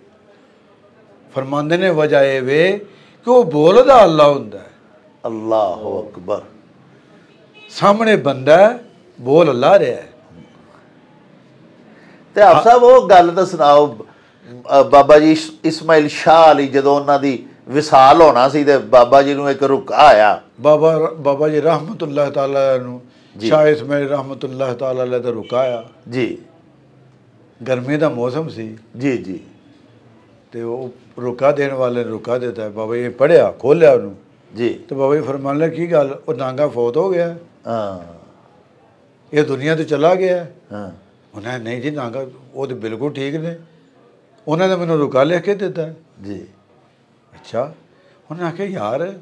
Speaker 3: ਫਰਮਾਉਂਦੇ ਨੇ ਵਜ੍ਹਾ ਇਹ ਵੇ ਕਿ ਉਹ ਬੋਲਦਾ ਅੱਲਾ ਹੁੰਦਾ ਹੈ।
Speaker 2: ਅੱਲਾਹੁ ਅਕਬਰ।
Speaker 3: ਸਾਹਮਣੇ ਬੰਦਾ ਬੋਲ ਅੱਲਾ ਰਿਹਾ ਹੈ।
Speaker 2: ਤੇ ਆਪ ਸਾਹਿਬ ਉਹ ਗੱਲ ਤਾਂ ਸੁਣਾਓ, ਬਾਬਾ ਜੀ ਇਸਮਾਈਲ ਸ਼ਾਹ ਅਲੀ ਜਦੋਂ ਉਹਨਾਂ ਦੀ ਵਿਸਾਲ ਹੋਣਾ ਸੀ ਤੇ ਬਾਬਾ ਜੀ ਨੂੰ ਇੱਕ ਰੁਕਾ ਆਇਆ।
Speaker 3: ਬਾਬਾ ਜੀ ਰਹਿਮਤੁல்லாਹ ਤਾਲਾ ਨੂੰ ਸ਼ਾਹ ਇਸਮਾਈਲ ਰਹਿਮਤੁல்லாਹ ਤਾਲਾ ਅਲੈਹ ਦਾ ਰੁਕਾ ਆਇਆ
Speaker 2: ਜੀ।
Speaker 3: ਗਰਮੀ ਦਾ ਮੌਸਮ ਸੀ
Speaker 2: ਜੀ ਜੀ।
Speaker 3: ਤੇ ਉਹ ਰੁਕਾ ਦੇਣ ਵਾਲੇ ਨੇ ਰੁਕਾ ਦਿੱਤਾ। ਬਾਬਾ ਜੀ ਪੜ੍ਹਿਆ, ਖੋਲਿਆ ਉਹਨੂੰ
Speaker 2: ਜੀ।
Speaker 3: ਤੇ ਬਾਬਾ ਜੀ ਫਰਮਾਨ ਲਿਆ ਕੀ ਗੱਲ? ਉਹ ਨਾਂਗਾ ਫੌਤ ਹੋ ਗਿਆ, ਇਹ ਦੁਨੀਆ ਤੋਂ ਚਲਾ ਗਿਆ। ਉਹਨਾਂ ਨਹੀਂ ਜੀ ਨਾਂਗਾ ਉਹ ਤਾਂ ਬਿਲਕੁਲ ਠੀਕ ਨੇ, ਉਹਨਾਂ ਨੇ ਮੈਨੂੰ ਰੁਕਾ ਲਿਖ ਕੇ ਦਿੱਤਾ
Speaker 2: ਜੀ।
Speaker 3: ਅੱਛਾ। ਉਹਨੇ ਆਖਿਆ ਯਾਰ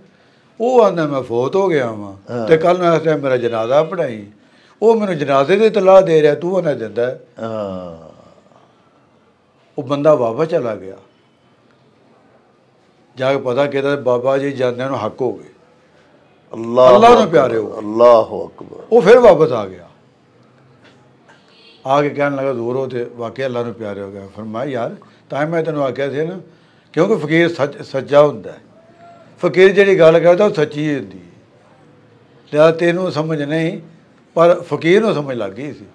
Speaker 3: ਉਹ ਆਂਦਾ ਮੈਂ ਫੌਤ ਹੋ ਗਿਆ ਵਾਂ ਤੇ ਕੱਲ੍ਹ ਨੂੰ ਇਸ ਟਾਈਮ ਮੇਰਾ ਜਨਾਜ਼ਾ ਪੜ੍ਹਾਈ, ਉਹ ਮੈਨੂੰ ਜਨਾਜ਼ੇ ਦੀ ਇਤਲਾਹ ਦੇ ਰਿਹਾ, ਤੂੰ ਉਹਨਾਂ ਦਿੰਦਾ। ਉਹ ਬੰਦਾ ਵਾਪਸ ਚਲਾ ਗਿਆ, ਜਾ ਕੇ ਪਤਾ ਕਿਹਦਾ ਬਾਬਾ ਜੀ ਜਾਂਦਿਆਂ ਨੂੰ ਹੱਕ ਹੋ ਗਏ, ਅੱਲਾ ਨੂੰ ਪਿਆਰੇ ਹੋ।
Speaker 2: ਅੱਲਾਹੁ ਅਕਬਰ।
Speaker 3: ਉਹ ਫਿਰ ਵਾਪਸ ਆ ਗਿਆ, ਆ ਕੇ ਕਹਿਣ ਲੱਗਾ ਦੂਰ ਹੋ ਤੇ ਵਾਕਿਆ ਅੱਲਾ ਨੂੰ ਪਿਆਰੇ ਹੋ ਗਿਆ। ਫਰਮਾਇਆ ਯਾਰ ਤਾਂ ਮੈਂ ਤੈਨੂੰ ਆਖਿਆ ਸੀ ਨਾ, ਕਿਉਂਕਿ ਫਕੀਰ ਸੱਚਾ ਹੁੰਦਾ, ਫਕੀਰ ਜਿਹੜੀ ਗੱਲ ਕਰਦਾ ਉਹ ਸੱਚੀ ਹੁੰਦੀ ਹੈ। ਲਿਆ ਤੈਨੂੰ ਸਮਝ ਨਹੀਂ, ਪਰ ਫਕੀਰ ਨੂੰ ਸਮਝ ਲੱਗ ਗਈ ਸੀ।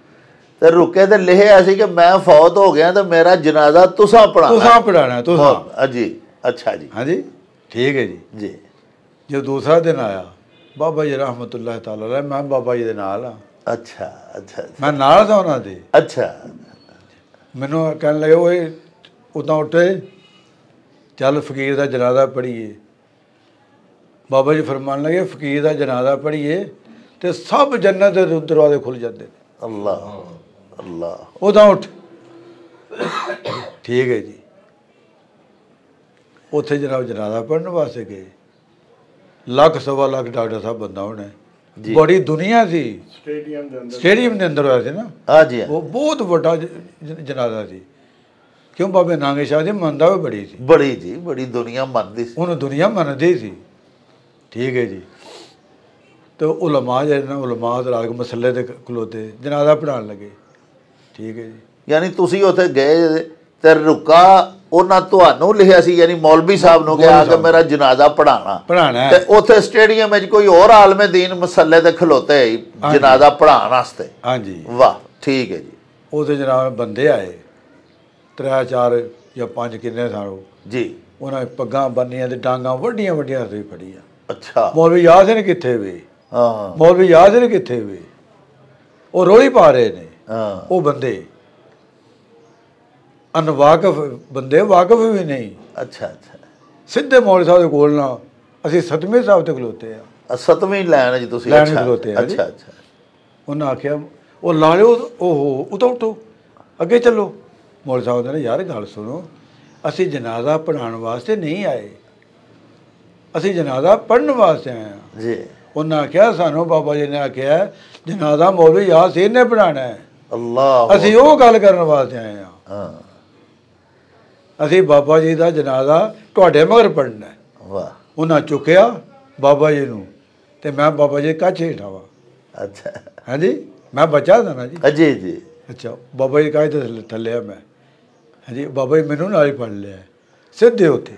Speaker 2: ਤੇ ਰੁਕੇ ਤੇ ਲਿਖਿਆ ਸੀ ਕਿ ਮੈਂ ਫੌਤ ਹੋ ਗਿਆ ਤੇ ਮੇਰਾ ਜਨਾਜ਼ਾ ਤੁਸੀਂ
Speaker 3: ਪੜ੍ਹਾਉਣਾ।
Speaker 2: ਜੀ ਅੱਛਾ ਜੀ।
Speaker 3: ਹਾਂਜੀ ਠੀਕ ਹੈ ਜੀ।
Speaker 2: ਜੀ।
Speaker 3: ਜਦੋਂ ਦੂਸਰਾ ਦਿਨ ਆਇਆ ਬਾਬਾ ਜੀ ਰਹਿਮਤੁல்லாਹ ਤਾਲਾ ਅਲੈਹ, ਮੈਂ ਬਾਬਾ ਜੀ ਦੇ ਨਾਲ ਆ।
Speaker 2: ਅੱਛਾ ਅੱਛਾ।
Speaker 3: ਮੈਂ ਨਾਲ ਦਾ ਉਹਨਾਂ ਦੇ।
Speaker 2: ਅੱਛਾ।
Speaker 3: ਮੈਨੂੰ ਕਹਿਣ ਲੱਗੇ ਓਏ ਉਦਾਂ ਉੱਠੇ ਚੱਲ ਫਕੀਰ ਦਾ ਜਨਾਜ਼ਾ ਪੜ੍ਹੀਏ। ਬਾਬਾ ਜੀ ਫਰਮਾਨ ਲੱਗੇ ਫਕੀਰ ਦਾ ਜਨਾਜ਼ਾ ਪੜ੍ਹੀਏ ਤੇ ਸਭ ਜੰਨਤ ਦੇ ਦਰਵਾਜ਼ੇ ਖੁੱਲ੍ਹ ਜਾਂਦੇ ਨੇ।
Speaker 2: ਅੱਲਾਹ ਅੱਲਾਹ।
Speaker 3: ਉਦਾਂ ਉੱਠ। ਠੀਕ ਹੈ ਜੀ। ਉੱਥੇ ਜਨਾਬ ਜਨਾਜ਼ਾ ਪੜ੍ਹਨ ਵਾਸਤੇ ਗਏ, ਲੱਖ ਸਵਾ ਲੱਖ ਡਾਕਟਰ ਸਾਹਿਬ ਬੰਦਾ ਹੋਣਾ, ਬੜੀ ਦੁਨੀਆ ਸੀ। ਸਟੇਡੀਅਮ ਦੇ ਅੰਦਰ ਹੋਇਆ ਸੀ ਨਾ।
Speaker 2: ਹਾਂਜੀ।
Speaker 3: ਉਹ ਬਹੁਤ ਵੱਡਾ ਜਨਾਜ਼ਾ ਸੀ, ਕਿਉਂ ਬਾਬੇ ਨਾਂਗੇ ਸ਼ਾਹ ਦੀ ਮੰਨਦਾ ਵੀ ਬੜੀ ਸੀ।
Speaker 2: ਬੜੀ ਜੀ, ਬੜੀ ਦੁਨੀਆ ਮੰਨਦੀ ਸੀ,
Speaker 3: ਉਹਨੂੰ ਦੁਨੀਆ ਮੰਨਦੀ ਸੀ। ਠੀਕ ਹੈ ਜੀ। ਤੇ ਉਲਮਾ ਜਿਹੜੇ ਨਾ ਉਲਮਾ ਰਲ ਕੇ ਮਸਲੇ ਦੇ ਖਲੋਤੇ ਜਨਾਜ਼ਾ ਪੜ੍ਹਾਉਣ ਲੱਗੇ। ਠੀਕ ਹੈ ਜੀ।
Speaker 2: ਯਾਨੀ ਤੁਸੀਂ ਉੱਥੇ ਗਏ ਤੇ ਰੁਕਾ ਉਹਨਾਂ ਤੁਹਾਨੂੰ ਲਿਖਿਆ ਸੀ, ਯਾਨੀ ਮੌਲਵੀ ਸਾਹਿਬ ਨੂੰ ਕਿਹਾ ਕਿ ਮੇਰਾ ਜਨਾਜ਼ਾ ਪੜ੍ਹਾਉਣਾ ਤੇ ਉੱਥੇ ਸਟੇਡੀਅਮ ਵਿੱਚ ਕੋਈ ਹੋਰ ਆਲਮੇ ਦੀਨ ਮਸਲੇ ਤੇ ਖਲੋਤੇ ਜਨਾਜ਼ਾ ਪੜ੍ਹਾਉਣ ਵਾਸਤੇ।
Speaker 3: ਹਾਂਜੀ।
Speaker 2: ਵਾਹ ਠੀਕ ਹੈ ਜੀ।
Speaker 3: ਉਹਦੇ ਜਨਾਬ ਬੰਦੇ ਆਏ 3 4 ਜਾਂ 5 ਕਿੰਨੇ ਸਨ
Speaker 2: ਜੀ।
Speaker 3: ਉਹਨਾਂ ਨੇ ਪੱਗਾਂ ਬੰਨੀਆਂ ਤੇ ਡਾਂਗਾਂ ਵੱਡੀਆਂ ਵੱਡੀਆਂ ਸੀ ਫੜੀਆਂ।
Speaker 2: ਅੱਛਾ।
Speaker 3: ਮੌਲਵੀ ਯਾਦ ਨਹੀਂ ਕਿੱਥੇ ਵੇ,
Speaker 2: ਹਾਂ
Speaker 3: ਮੌਲਵੀ ਯਾਦ ਨਹੀਂ ਕਿੱਥੇ ਵੇ, ਉਹ ਰੋਲੀ ਪਾ ਰਹੇ ਨੇ। ਉਹ ਬੰਦੇ ਅਨਵਾਕਫ ਬੰਦੇ, ਵਾਕਫ ਵੀ ਨਹੀਂ।
Speaker 2: ਅੱਛਾ ਅੱਛਾ।
Speaker 3: ਸਿੱਧੇ ਮੌਲਵੀ ਸਾਹਿਬ ਦੇ ਕੋਲ ਨਾ ਅਸੀਂ 7ਵੇਂ ਸਾਹਿਬ ਤੇ ਖਲੋਤੇ ਆ।
Speaker 2: 7ਵੀਂ ਲਾਈਨ ਜੀ ਤੁਸੀਂ?
Speaker 3: ਲਾਈਨ ਖਲੋਤੇ ਆ।
Speaker 2: ਅੱਛਾ ਅੱਛਾ।
Speaker 3: ਉਹਨਾਂ ਆਖਿਆ ਉਹ ਲਾ ਲਿਓ, ਉਹ ਉਤੋਂ ਉਠੋ, ਅੱਗੇ ਚੱਲੋ। ਮੌਲਵੀ ਸਾਹਿਬ ਕਹਿੰਦੇ ਯਾਰ ਗੱਲ ਸੁਣੋ, ਅਸੀਂ ਜਨਾਜ਼ਾ ਪੜ੍ਹਾਉਣ ਵਾਸਤੇ ਨਹੀਂ ਆਏ, ਅਸੀਂ ਜਨਾਜ਼ਾ ਪੜ੍ਹਨ ਵਾਸਤੇ ਆਏ ਹਾਂ
Speaker 2: ਜੀ।
Speaker 3: ਉਹਨਾਂ ਆਖਿਆ ਸਾਨੂੰ ਬਾਬਾ ਜੀ ਨੇ ਆਖਿਆ ਜਨਾਜ਼ਾ ਮੌਲਵੀ ਯਾਸੀਨ ਨੇ ਪੜ੍ਹਾਉਣਾ ਹੈ,
Speaker 2: ਅੱਲਾਹ,
Speaker 3: ਅਸੀਂ ਉਹ ਗੱਲ ਕਰਨ ਵਾਸਤੇ ਆਏ ਹਾਂ।
Speaker 2: ਹਾਂ,
Speaker 3: ਅਸੀਂ ਬਾਬਾ ਜੀ ਦਾ ਜਨਾਜ਼ਾ ਤੁਹਾਡੇ ਮਗਰ ਪੜ੍ਹਨਾ ਹੈ।
Speaker 2: ਵਾਹ,
Speaker 3: ਉਹਨਾਂ ਚੁੱਕਿਆ ਬਾਬਾ ਜੀ ਨੂੰ, ਤੇ ਮੈਂ ਬਾਬਾ ਜੀ ਕੱਛ ਹੇਠਾਂ ਵਾ।
Speaker 2: ਅੱਛਾ,
Speaker 3: ਹਾਂਜੀ, ਮੈਂ ਬੱਚਾ ਦਾ ਨਾ ਜੀ।
Speaker 2: ਜੀ ਜੀ।
Speaker 3: ਅੱਛਾ, ਬਾਬਾ ਜੀ ਕਾਹਦੇ ਤੇ ਥੱਲੇ ਆ ਮੈਂ। ਹਾਂਜੀ, ਬਾਬਾ ਜੀ ਮੈਨੂੰ ਨਾਲ ਹੀ ਫੜ ਲਿਆ ਸਿੱਧੇ ਉੱਥੇ।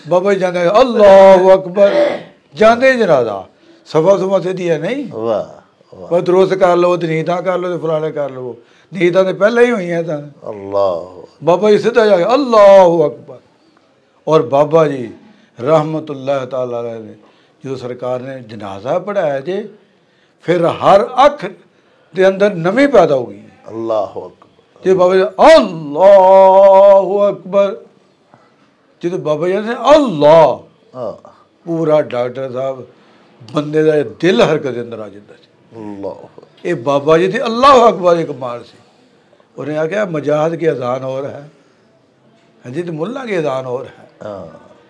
Speaker 3: ਬਾਬਾ ਜੀ ਜਾਂਦੇ ਅੱਲਾਹੁ ਅਕਬਰ, ਜਾਂਦੇ ਜਨਾਜ਼ਾ ਸਫਾ ਸਿੱਧੀ ਹੈ ਨਹੀਂ।
Speaker 2: ਵਾਹ ਵਾਹ,
Speaker 3: ਬਸ ਦਰੁਸਤ ਕਰ ਲਓ, ਤੇ ਨੀਤਾਂ ਕਰ ਲਓ, ਤੇ ਫਲਾਣੇ ਕਰ ਲਓ, ਨੀਤਾਂ ਤੇ ਪਹਿਲਾਂ ਹੀ ਹੋਈਆਂ ਤਾਂ।
Speaker 2: ਅੱਲਾਹ,
Speaker 3: ਬਾਬਾ ਜੀ ਸਿੱਧਾ ਜਾ ਕੇ ਅੱਲਾਹੁ ਅਕਬਰ। ਔਰ ਬਾਬਾ ਜੀ ਰਹਿਮਤੁल्लाह ਤਾਲਾ ਅਲੈਹ ਨੇ ਜਦੋਂ ਸਰਕਾਰ ਨੇ ਜਨਾਜ਼ਾ ਪੜ੍ਹਾਇਆ ਜੇ, ਫਿਰ ਹਰ ਅੱਖ ਦੇ ਅੰਦਰ ਨਵੀਂ ਪੈਦਾ ਹੋ ਗਈ।
Speaker 2: ਅੱਲਾਹੁ ਅਕਬਰ।
Speaker 3: ਜੇ ਬਾਬਾ ਜੀ ਅੱਲਾਹੁ ਅਕਬਰ, ਜਦੋਂ ਬਾਬਾ ਜੀ ਨੇ ਅੱਲਾਹ,
Speaker 2: ਹਾਂ,
Speaker 3: ਪੂਰਾ ਡਾਕਟਰ ਸਾਹਿਬ ਬੰਦੇ ਦਾ ਦਿਲ ਹਰਕਤ ਦੇ ਅੰਦਰ ਆ ਜਾਂਦਾ ਸੀ।
Speaker 2: ਅੱਲਾਹ,
Speaker 3: ਇਹ ਬਾਬਾ ਜੀ ਦੀ ਅੱਲਾਹੁ ਅਕਬਰ ਦੀ ਕਮਾਲ ਸੀ। ਉਹਨੇ ਆਖਿਆ ਮਜਾਹਦ की अजान और है, ਹਾਂਜੀ, ਤੇ ਮੁੱਲਾ की अजान और है।
Speaker 2: ਹਾਂ,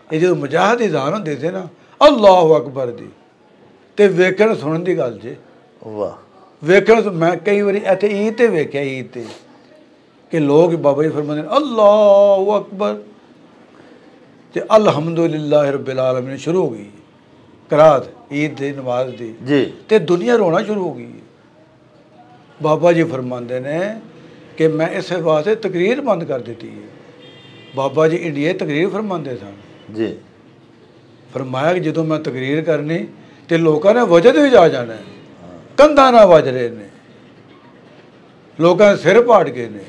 Speaker 3: ਇਹ ਜਦੋਂ ਮਜਾਹਦ ਦੀ ਅਜ਼ਾਨ ਹੁੰਦੀ ਸੀ ਨਾ ਅੱਲਾਹੁ ਅਕਬਰ ਦੀ, ਤੇ ਵੇਖਣ ਸੁਣਨ ਦੀ ਗੱਲ ਜੇ।
Speaker 2: ਵਾਹ,
Speaker 3: ਵੇਖਣ ਮੈਂ ਕਈ ਵਾਰੀ ਇੱਥੇ ਈਦ 'ਤੇ ਵੇਖਿਆ, ਈਦ 'ਤੇ ਕਿ ਲੋਕ ਬਾਬਾ ਜੀ ਫਰਮਾਉਂਦੇ ਨੇ ਅੱਲਾਹੁ ਅਕਬਰ, ਤੇ ਅਲਹਮਦੁਲਿल्लाह ਰੱਬਿਲ ਆਲਮੀਨ ਸ਼ੁਰੂ ਹੋ ਗਈ ਕਰਾਤ ਈਦ ਦੀ ਨਮਾਜ਼ ਦੀ
Speaker 2: ਜੀ।
Speaker 3: ਤੇ ਦੁਨੀਆ ਰੋਣਾ ਸ਼ੁਰੂ ਹੋ ਗਈ। ਬਾਬਾ ਜੀ ਫਰਮਾਉਂਦੇ ਨੇ ਕਿ ਮੈਂ ਇਸੇ ਵਾਸਤੇ ਤਕਰੀਰ ਬੰਦ ਕਰ ਦਿੱਤੀ ਹੈ। ਬਾਬਾ ਜੀ ਇੰਡੀਆ ਤਕਰੀਰ ਫਰਮਾਉਂਦੇ ਸਨ
Speaker 2: ਜੀ।
Speaker 3: ਫਰਮਾਇਆ ਕਿ ਜਦੋਂ ਮੈਂ ਤਕਰੀਰ ਕਰਨੀ ਤੇ ਲੋਕਾਂ ਨੇ ਵਜਦ ਵੀ ਜਾ ਜਾਣਾ, ਕੰਧਾਂ ਨਾਲ ਵੱਜ ਰਹੇ ਨੇ, ਲੋਕਾਂ ਦੇ ਸਿਰ ਪਾੜ ਗਏ ਨੇ।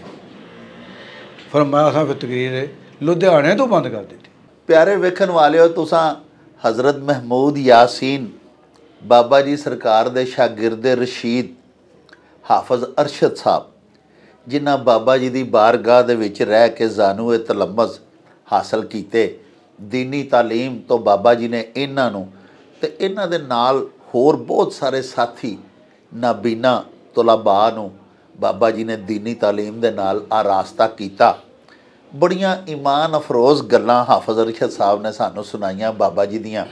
Speaker 3: ਫਰਮਾਇਆ ਅਸਾਂ ਫਿਰ ਤਕਰੀਰ ਲੁਧਿਆਣੇ ਤੋਂ ਬੰਦ ਕਰ ਦਿੱਤੀ।
Speaker 2: ਪਿਆਰੇ ਵੇਖਣ ਵਾਲਿਓ, ਤੁਸਾਂ ਹਜ਼ਰਤ ਮਹਿਮੂਦ ਯਾਸੀਨ ਬਾਬਾ ਜੀ ਸਰਕਾਰ ਦੇ ਸ਼ਾਗਿਰਦ ਰਸ਼ੀਦ ਹਾਫਜ਼ ਅਰਸ਼ਦ ਸਾਹਿਬ, ਜਿਨ੍ਹਾਂ ਬਾਬਾ ਜੀ ਦੀ ਬਾਰਗਾਹ ਦੇ ਵਿੱਚ ਰਹਿ ਕੇ ਜ਼ਾਨੂ ਤਲਮਜ਼ ਹਾਸਲ ਕੀਤੇ, ਦੀਨੀ ਤਾਲੀਮ ਤੋਂ ਬਾਬਾ ਜੀ ਨੇ ਇਹਨਾਂ ਨੂੰ ਤੇ ਇਹਨਾਂ ਦੇ ਨਾਲ ਹੋਰ ਬਹੁਤ ਸਾਰੇ ਸਾਥੀ ਨਾਬੀਨਾ ਤੁਲਾਬਾ ਨੂੰ ਬਾਬਾ ਜੀ ਨੇ ਦੀਨੀ ਤਾਲੀਮ ਦੇ ਨਾਲ ਆਰਾਸਤਾ ਕੀਤਾ। ਬੜੀਆਂ ਈਮਾਨ ਅਫਰੋਜ਼ ਗੱਲਾਂ ਹਾਫਜ਼ ਅਰਸ਼ਦ ਸਾਹਿਬ ਨੇ ਸਾਨੂੰ ਸੁਣਾਈਆਂ ਬਾਬਾ ਜੀ ਦੀਆਂ।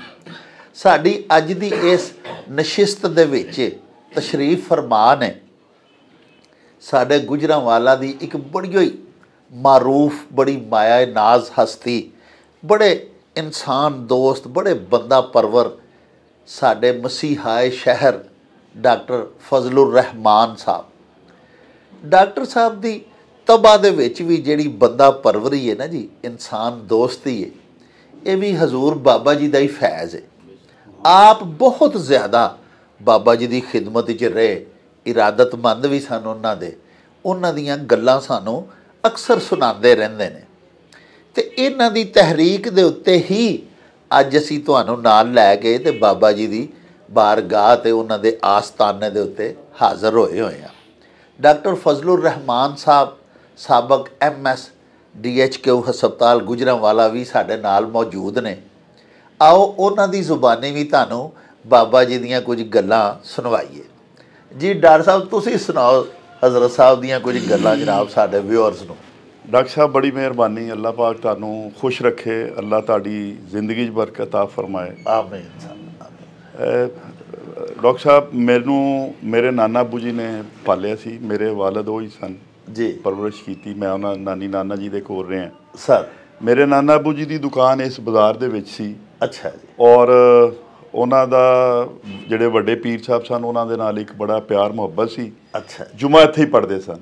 Speaker 2: ਸਾਡੀ ਅੱਜ ਦੀ ਇਸ ਨਸ਼ਿਸਤ ਦੇ ਵਿੱਚ ਤਸ਼ਰੀਫ ਫਰਮਾ ਨੇ ਸਾਡੇ ਗੁਜਰਾਂਵਾਲਾ ਦੀ ਇੱਕ ਬੜੀ ਹੀ ਮਾਰੂਫ, ਬੜੀ ਮਾਇਆ ਨਾਜ਼ ਹਸਤੀ, ਬੜੇ ਇਨਸਾਨ ਦੋਸਤ, ਬੜੇ ਬੰਦਾ ਪਰਵਰ ਸਾਡੇ ਮਸੀਹਾਏ ਸ਼ਹਿਰ ਡਾਕਟਰ ਫਜ਼ਲੁਰ ਰਹਿਮਾਨ ਸਾਹਿਬ। ਡਾਕਟਰ ਸਾਹਿਬ ਦੀ ਤਬਾ ਦੇ ਵਿੱਚ ਵੀ ਜਿਹੜੀ ਬੰਦਾ ਪਰਵਰੀ ਹੈ ਨਾ ਜੀ, ਇਨਸਾਨ ਦੋਸਤੀ ਹੈ, ਇਹ ਵੀ ਹਜ਼ੂਰ ਬਾਬਾ ਜੀ ਦਾ ਹੀ ਫੈਜ਼ ਹੈ। ਆਪ ਬਹੁਤ ਜ਼ਿਆਦਾ ਬਾਬਾ ਜੀ ਦੀ ਖਿਦਮਤ ਵਿੱਚ ਰਹੇ, ਇਰਾਦਤਮੰਦ ਵੀ ਸਨ ਉਹਨਾਂ ਦੀਆਂ ਗੱਲਾਂ ਸਾਨੂੰ ਅਕਸਰ ਸੁਣਾਉਂਦੇ ਰਹਿੰਦੇ ਨੇ। ਤੇ ਇਹਨਾਂ ਦੀ ਤਹਿਰੀਕ ਦੇ ਉੱਤੇ ਹੀ ਅੱਜ ਅਸੀਂ ਤੁਹਾਨੂੰ ਨਾਲ ਲੈ ਗਏ ਤੇ ਬਾਬਾ ਜੀ ਦੀ ਬਾਰਗਾਹ ਤੇ ਉਹਨਾਂ ਦੇ ਆਸਤਾਨੇ ਦੇ ਉੱਤੇ ਹਾਜ਼ਰ ਹੋਏ ਹਾਂ। ਡਾਕਟਰ ਫਜ਼ਲੁਰ ਰਹਿਮਾਨ ਸਾਹਿਬ ਸਾਬਕ MS DHQ ਹਸਪਤਾਲ ਗੁਜਰਾਂਵਾਲਾ ਵੀ ਸਾਡੇ ਨਾਲ ਮੌਜੂਦ ਨੇ। ਆਓ ਉਹਨਾਂ ਦੀ ਜ਼ੁਬਾਨੀ ਵੀ ਤੁਹਾਨੂੰ ਬਾਬਾ ਜੀ ਦੀਆਂ ਕੁਝ ਗੱਲਾਂ ਸੁਣਵਾਈਏ। ਜੀ ਡਾਕਟਰ ਸਾਹਿਬ, ਤੁਸੀਂ ਸੁਣਾਓ ਹਜ਼ਰਤ ਸਾਹਿਬ ਦੀਆਂ ਕੁਝ ਗੱਲਾਂ ਜਨਾਬ ਸਾਡੇ ਵਿਊਅਰਸ ਨੂੰ।
Speaker 4: ਡਾਕਟਰ ਸਾਹਿਬ ਬੜੀ ਮਿਹਰਬਾਨੀ, ਅੱਲਾਹ ਪਾਕ ਤੁਹਾਨੂੰ ਖੁਸ਼ ਰੱਖੇ, ਅੱਲਾਹ ਤੁਹਾਡੀ ਜ਼ਿੰਦਗੀ 'ਚ ਬਰਕਤ ਅਤਾ ਫਰਮਾਏ।
Speaker 2: ਆਮੀਨ।
Speaker 4: ਡਾਕਟਰ ਸਾਹਿਬ, ਮੈਨੂੰ ਮੇਰੇ ਨਾਨਾ ਬੂ ਜੀ ਨੇ ਪਾਲਿਆ ਸੀ, ਮੇਰੇ ਵਾਲਦ ਉਹ ਹੀ ਸਨ
Speaker 2: ਜੀ,
Speaker 4: ਪਰਵਰਿਸ਼ ਕੀਤੀ। ਮੈਂ ਉਹਨਾਂ ਨਾਨੀ ਨਾਨਾ ਜੀ ਦੇ ਕੋਲ ਰਿਹਾ
Speaker 2: ਸਰ।
Speaker 4: ਮੇਰੇ ਨਾਨਾ ਬੂ ਜੀ ਦੀ ਦੁਕਾਨ ਇਸ ਬਾਜ਼ਾਰ ਦੇ ਵਿੱਚ ਸੀ।
Speaker 2: ਅੱਛਾ ਜੀ।
Speaker 4: ਔਰ ਉਹਨਾਂ ਦਾ ਜਿਹੜੇ ਵੱਡੇ ਪੀਰ ਸਾਹਿਬ ਸਨ, ਉਹਨਾਂ ਦੇ ਨਾਲ ਇੱਕ ਬੜਾ ਪਿਆਰ ਮੁਹੱਬਤ ਸੀ।
Speaker 2: ਅੱਛਾ।
Speaker 4: ਜੁਮਾ ਇੱਥੇ ਹੀ ਪੜ੍ਹਦੇ ਸਨ।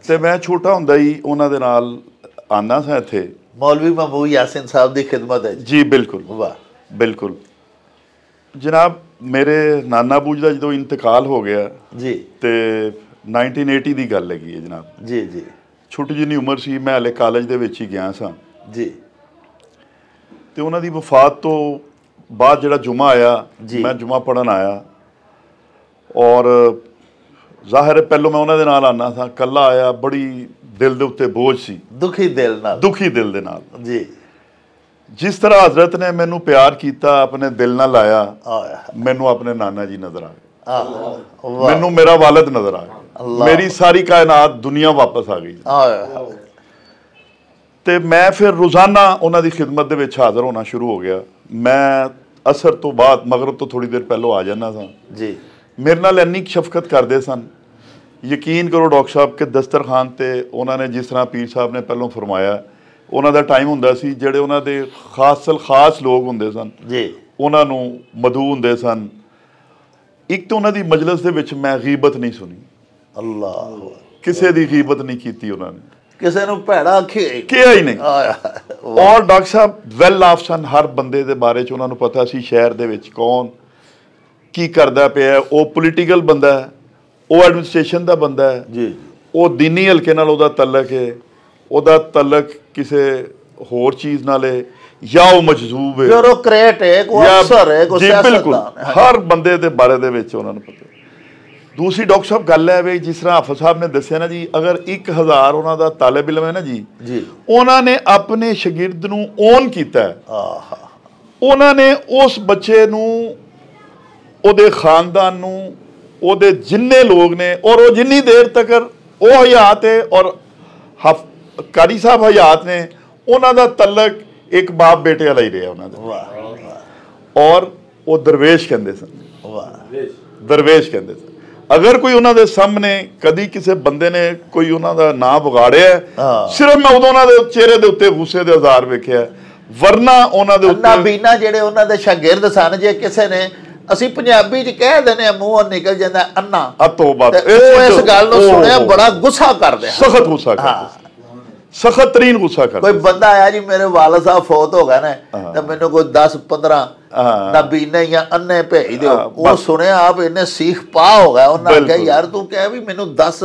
Speaker 4: ਤੇ ਮੈਂ ਛੋਟਾ ਹੁੰਦਾ ਹੀ ਉਹਨਾਂ ਦੇ ਨਾਲ ਆਉਂਦਾ ਸਾਂ ਇੱਥੇ।
Speaker 2: ਮੌਲਵੀ ਮਹਿਮੂਦ ਯਾਸੀਨ ਸਾਹਿਬ ਦੀ ਖਿਦਮਤ ਹੈ
Speaker 4: ਜੀ। ਬਿਲਕੁਲ।
Speaker 2: ਵਾਹ।
Speaker 4: ਬਿਲਕੁਲ ਜਨਾਬ, ਮੇਰੇ ਨਾਨਾ ਬੂ ਜੀ ਦਾ ਜਦੋਂ ਇੰਤਕਾਲ ਹੋ ਗਿਆ
Speaker 2: ਜੀ,
Speaker 4: ਤੇ 1980 ਦੀ ਗੱਲ ਹੈਗੀ ਹੈ ਜਨਾਬ।
Speaker 2: ਜੀ ਜੀ।
Speaker 4: ਛੋਟੀ ਜਿਹੀ ਉਮਰ ਸੀ, ਮੈਂ ਹਲੇ ਕਾਲਜ ਦੇ ਵਿੱਚ ਹੀ ਗਿਆ ਸਾਂ
Speaker 2: ਜੀ।
Speaker 4: ਤੇ ਉਹਨਾਂ ਦੀ ਵਫਾਤ ਤੋਂ ਬਾਅਦ ਜਿਹੜਾ ਜੁਮਾ ਆਇਆ, ਮੈਂ ਜੁਮਾ ਪੜ੍ਹਨ ਆਇਆ। ਔਰ ਜ਼ਾਹਿਰ ਹੈ ਪਹਿਲੋਂ ਮੈਂ ਉਹਨਾਂ ਦੇ ਨਾਲ ਆਉਂਦਾ ਸਾਂ, ਇਕੱਲਾ ਆਇਆ, ਬੜੀ ਦਿਲ ਦੇ ਉੱਤੇ ਬੋਝ ਸੀ,
Speaker 2: ਦੁਖੀ ਦਿਲ ਦੇ ਨਾਲ ਜੀ।
Speaker 4: ਜਿਸ ਤਰ੍ਹਾਂ ਹਜ਼ਰਤ ਨੇ ਮੈਨੂੰ ਪਿਆਰ ਕੀਤਾ, ਆਪਣੇ ਦਿਲ ਨਾਲ ਲਾਇਆ, ਮੈਨੂੰ ਆਪਣੇ ਨਾਨਾ ਜੀ ਨਜ਼ਰ ਆ ਗਏ। ਮੈਨੂੰ ਮੇਰਾ ਵਾਲਿਦ ਨਜ਼ਰ ਆ ਗਿਆ, ਮੇਰੀ ਸਾਰੀ ਕਾਇਨਾਤ ਦੁਨੀਆ ਵਾਪਸ ਆ ਗਈ। ਤੇ ਮੈਂ ਫਿਰ ਰੋਜ਼ਾਨਾ ਉਹਨਾਂ ਦੀ ਖਿਦਮਤ ਦੇ ਵਿੱਚ ਹਾਜ਼ਰ ਹੋਣਾ ਸ਼ੁਰੂ ਹੋ ਗਿਆ। ਮੈਂ ਅਸਰ ਤੋਂ ਬਾਅਦ ਮਗਰਬ ਤੋਂ ਥੋੜੀ ਦੇਰ ਪਹਿਲਾਂ ਆ ਜਾਂਦਾ ਸਾਂ ਜੀ। ਮੇਰੇ ਨਾਲ ਇੰਨੀ ਸ਼ਫਕਤ ਕਰਦੇ ਸਨ, ਯਕੀਨ ਕਰੋ ਡਾਕਟਰ ਸਾਹਿਬ ਕਿ ਦਸਤਰਖਾਨ ਤੇ ਉਹਨਾਂ ਨੇ ਜਿਸ ਤਰ੍ਹਾਂ ਪੀਰ ਸਾਹਿਬ ਨੇ ਪਹਿਲਾਂ ਫਰਮਾਇਆ, ਉਹਨਾਂ ਦਾ ਟਾਈਮ ਹੁੰਦਾ ਸੀ ਜਿਹੜੇ ਉਹਨਾਂ ਦੇ ਖਾਸ ਲੋਕ ਹੁੰਦੇ ਸਨ ਜੀ, ਉਹਨਾਂ ਨੂੰ ਮਧੂ ਹੁੰਦੇ ਸਨ। ਇੱਕ ਤਾਂ ਉਹਨਾਂ ਦੀ ਮਜਲਿਸ ਦੇ ਵਿੱਚ ਮੈਂ ਗੀਬਤ ਨਹੀਂ ਸੁਣੀ, ਅੱਲਾਹ, ਕਿਸੇ ਦੀ ਗੀਬਤ ਨਹੀਂ ਕੀਤੀ ਉਹਨਾਂ ਨੇ, ਕਿਸੇ ਨੂੰ ਭੈੜਾ ਕਿਹਾ ਹੀ ਨਹੀਂ। ਔਰ ਡਾਕਟਰ ਸਾਹਿਬ ਵੈਲ ਆਫ ਸਨ, ਹਰ ਬੰਦੇ ਦੇ ਬਾਰੇ 'ਚ ਉਹਨਾਂ ਨੂੰ ਪਤਾ ਸੀ ਸ਼ਹਿਰ ਦੇ ਵਿੱਚ ਕੌਣ ਕੀ ਕਰਦਾ ਪਿਆ। ਉਹ ਪੋਲੀਟੀਕਲ ਬੰਦਾ ਹੈ, ਉਹ ਐਡਮਿਨਿਸਟ੍ਰੇਸ਼ਨ ਦਾ ਬੰਦਾ ਹੈ ਜੀ, ਉਹ ਦੀਨੀ ਹਲਕੇ ਨਾਲ ਉਹਦਾ ਤਲਕ ਹੈ, ਉਹਦਾ ਤਲਕ ਕਿਸੇ ਹੋਰ ਚੀਜ਼ ਨਾਲ ਹੈ, ਜਾਂ ਉਹ ਮਜਜ਼ੂਬ ਹੈ, ਬਿਊਰੋਕਰੇਟ ਹੈ, ਕੋਈ ਅਫਸਰ ਹੈ, ਕੋਈ ਸਿਆਸਤਦਾਨ। ਬਿਲਕੁਲ ਹਰ ਬੰਦੇ ਦੇ ਬਾਰੇ ਦੇ ਵਿੱਚ ਉਹਨਾਂ ਨੂੰ ਪਤਾ। ਦੂਸਰੀ ਡਾਕਟਰ ਸਾਹਿਬ ਗੱਲ ਹੈ ਵੀ ਜਿਸ ਤਰ੍ਹਾਂ ਹਾਫਿਜ਼ ਸਾਹਿਬ ਨੇ ਦੱਸਿਆ ਨਾ ਜੀ, ਅਗਰ 1000 ਉਹਨਾਂ ਦਾ ਤਾਲਿਬ ਇਲਮ ਹੈ ਨਾ ਜੀ, ਉਹਨਾਂ ਨੇ ਆਪਣੇ ਸ਼ਾਗਿਰਦ ਨੂੰ ਓਨ ਕੀਤਾ ਹੈ। ਉਹਨਾਂ ਨੇ ਉਸ ਬੱਚੇ ਨੂੰ, ਉਹਦੇ ਖਾਨਦਾਨ ਨੂੰ, ਉਹਦੇ ਜਿੰਨੇ ਲੋਕ ਨੇ, ਔਰ ਉਹ ਜਿੰਨੀ ਦੇਰ ਤੱਕ ਉਹ ਹਯਾਤ ਹੈ ਔਰ ਕਾਰੀ ਸਾਹਿਬ ਹਯਾਤ ਨੇ, ਉਹਨਾਂ ਦਾ ਤਲਕ ਇੱਕ ਬਾਪ ਬੇਟੇ ਵਾਲਾ ਹੀ ਰਿਹਾ ਉਹਨਾਂ ਦਾ। ਔਰ ਉਹ ਦਰਵੇਸ਼ ਕਹਿੰਦੇ ਸਨ, ਦਰਵੇਸ਼ ਕਹਿੰਦੇ ਸਨ। ਅਗਰ ਕੋਈ ਉਹਨਾਂ ਦੇ ਸਾਹਮਣੇ ਕਦੀ ਕਿਸੇ ਬੰਦੇ ਨੇ ਕੋਈ ਉਹਨਾਂ ਦਾ ਨਾਂ ਵਿਗਾੜਿਆ, ਸਿਰਫ ਮੈਂ ਉਦੋਂ ਉਹਨਾਂ ਦੇ ਚਿਹਰੇ ਦੇ ਉੱਤੇ ਗੁੱਸੇ ਦੇ ਹਜ਼ਾਰ ਵੇਖਿਆ, ਵਰਨਾ ਉਹਨਾਂ ਦੇ ਉੱਤੇ ਬੀਨਾ ਜਿਹੜੇ ਉਹਨਾਂ ਦੇ ਸ਼ਾਗਿਰਦ ਸਨ, ਜੇ ਕਿਸੇ ਨੇ ਅਸੀਂ ਪੰਜਾਬੀ 'ਚ ਕਹਿ ਦਿੰਦੇ ਆ ਮੂੰਹੋਂ ਨਿਕਲ ਜਾਂਦਾ ਅੰਨਾ, ਉਹ ਇਸ ਗੱਲ ਨੂੰ ਸੁਣਿਆ ਬੜਾ ਗੁੱਸਾ ਕਰਦੇ, ਸਖਤ ਗੁੱਸਾ ਕਰਦੇ, ਸਖਤ ਤਰੀਨ ਗੁੱਸਾ ਕਰਦੇ। ਕੋਈ ਬੰਦਾ ਆਇਆ ਜੀ ਮੇਰੇ ਵਾਲਦ ਸਾਹਿਬ ਫੌਤ ਹੋ ਗਏ ਨੇ ਤੇ ਮੈਨੂੰ ਕੋਈ 10-15 ਨਾਬੀਨੇ ਜਾਂ ਅੰਨੇ ਭੇਜ ਦਿਓ। ਉਹ ਸੁਣਿਆ ਆਪ ਇਹਨੇ ਸੀਖ ਪਾ ਹੋ ਗਿਆ, ਉਹਨਾਂ ਕਿਹਾ ਯਾਰ ਤੂੰ ਕਹਿ ਵੀ ਮੈਨੂੰ 10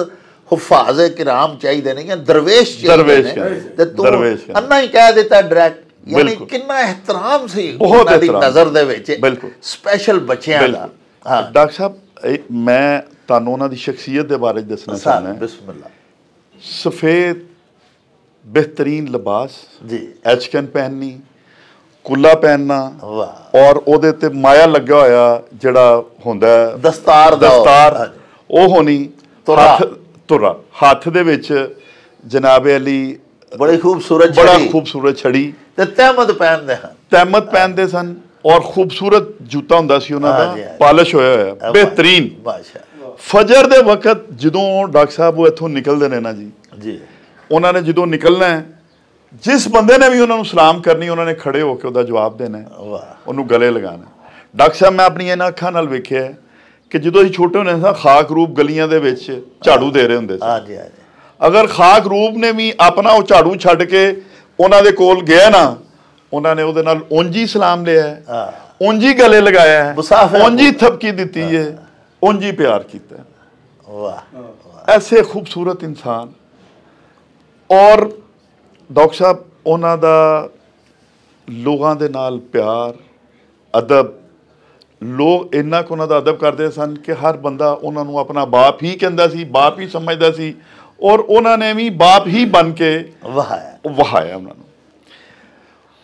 Speaker 4: ਹੁਫਾਜ਼ੇ ਕਿਰਾਮ ਚਾਹੀਦੇ ਨੇ ਜਾਂ ਦਰਵੇਸ਼ ਚਾਹੀਦੇ ਨੇ ਤੇ ਤੂੰ ਅੰਨਾ ਹੀ ਕਹਿ ਦਿੱਤਾ ਡਾਇਰੈਕਟ। ਯਾਨੀ ਕਿੰਨਾ ਇਹਤਰਾਮ ਸੀ ਉਹਨਾਂ ਦੀ ਨਜ਼ਰ ਦੇ ਵਿੱਚ ਸਪੈਸ਼ਲ ਬੱਚਿਆਂ ਦਾ। ਡਾਕਟਰ ਸਾਹਿਬ ਮੈਂ ਤੁਹਾਨੂੰ ਉਹਨਾਂ ਦੀ ਸ਼ਖਸੀਅਤ ਦੇ ਬਾਰੇ ਦੱਸਣਾ ਚਾਹੁੰਦਾ। ਬਿਸਮਿਲ੍ਲਾ। ਸਫੇਦ बेहतरीन लिबास जी, एचकन पहननी, कुला पहनना, और ਉਹਦੇ ਤੇ ਮਾਇਆ ਲੱਗਾ ਹੋਇਆ ਜਿਹੜਾ ਹੁੰਦਾ ਦਸਤਾਰ ਉਹ ਹੋਣੀ, ਤੁਰਾ ਹੱਥ ਦੇ ਵਿੱਚ ਜਨਾਬ ਅਲੀ ਬੜੀ ਖੂਬਸੂਰਤ, ਬੜਾ ਖੂਬਸੂਰਤ ਛੜੀ ਤੇ ਤਹਿਮਤ ਪਹਿਨਦੇ ਹਨ, ਤਹਿਮਤ ਪਹਿਨਦੇ ਸਨ। ਔਰ ਖੂਬਸੂਰਤ ਜੁੱਤਾ ਹੁੰਦਾ ਸੀ ਉਹਨਾਂ ਦਾ, ਪਾਲਿਸ਼ ਹੋਇਆ ਹੋਇਆ ਬਿਹਤਰੀਨ। ਫਜਰ ਦੇ ਵਕਤ ਜਦੋਂ ਡਾਕਟਰ ਸਾਹਿਬ ਉਹ ਇੱਥੋਂ ਨਿਕਲਦੇ ਨੇ ਨਾ ਜੀ, ਉਹਨਾਂ ਨੇ ਜਦੋਂ ਨਿਕਲਣਾ ਹੈ, ਜਿਸ ਬੰਦੇ ਨੇ ਵੀ ਉਹਨਾਂ ਨੂੰ ਸਲਾਮ ਕਰਨੀ, ਉਹਨਾਂ ਨੇ ਖੜੇ ਹੋ ਕੇ ਉਹਦਾ ਜਵਾਬ ਦੇਣਾ, ਉਹਨੂੰ ਗਲੇ ਲਗਾਉਣਾ। ਡਾਕਟਰ ਸਾਹਿਬ ਮੈਂ ਆਪਣੀਆਂ ਇਹਨਾਂ ਅੱਖਾਂ ਨਾਲ ਵੇਖਿਆ ਕਿ ਜਦੋਂ ਅਸੀਂ ਛੋਟੇ ਹੁੰਦੇ ਸਾਂ, ਖਾਕ ਰੂਪ ਗਲੀਆਂ ਦੇ ਵਿੱਚ ਝਾੜੂ ਦੇ ਰਹੇ ਹੁੰਦੇ ਸੀ। ਅਗਰ ਖਾਕ ਰੂਪ ਨੇ ਵੀ ਆਪਣਾ ਉਹ ਝਾੜੂ ਛੱਡ ਕੇ ਉਹਨਾਂ ਦੇ ਕੋਲ ਗਿਆ ਨਾ, ਉਹਨਾਂ ਨੇ ਉਹਦੇ ਨਾਲ ਉਂਝ ਸਲਾਮ ਲਿਆ, ਉਂਝ ਹੀ ਗਲੇ ਲਗਾਇਆ, ਉਂਝ ਹੀ ਥਪਕੀ ਦਿੱਤੀ ਹੈ, ਉਂਝ ਹੀ ਪਿਆਰ ਕੀਤਾ। ਐਸੇ ਖੂਬਸੂਰਤ ਇਨਸਾਨ। ਔਰ ਡਾਕਟਰ ਸਾਹਿਬ ਉਹਨਾਂ ਦਾ ਲੋਕਾਂ ਦੇ ਨਾਲ ਪਿਆਰ, ਅਦਬ, ਲੋਕ ਇੰਨਾ ਕੁ ਉਹਨਾਂ ਦਾ ਅਦਬ ਕਰਦੇ ਸਨ ਕਿ ਹਰ ਬੰਦਾ ਉਹਨਾਂ ਨੂੰ ਆਪਣਾ ਬਾਪ ਹੀ ਕਹਿੰਦਾ ਸੀ, ਬਾਪ ਹੀ ਸਮਝਦਾ ਸੀ। ਔਰ ਉਹਨਾਂ ਨੇ ਵੀ ਬਾਪ ਹੀ ਬਣ ਕੇ ਵਹਾਇਆ ਉਹਨਾਂ ਨੂੰ।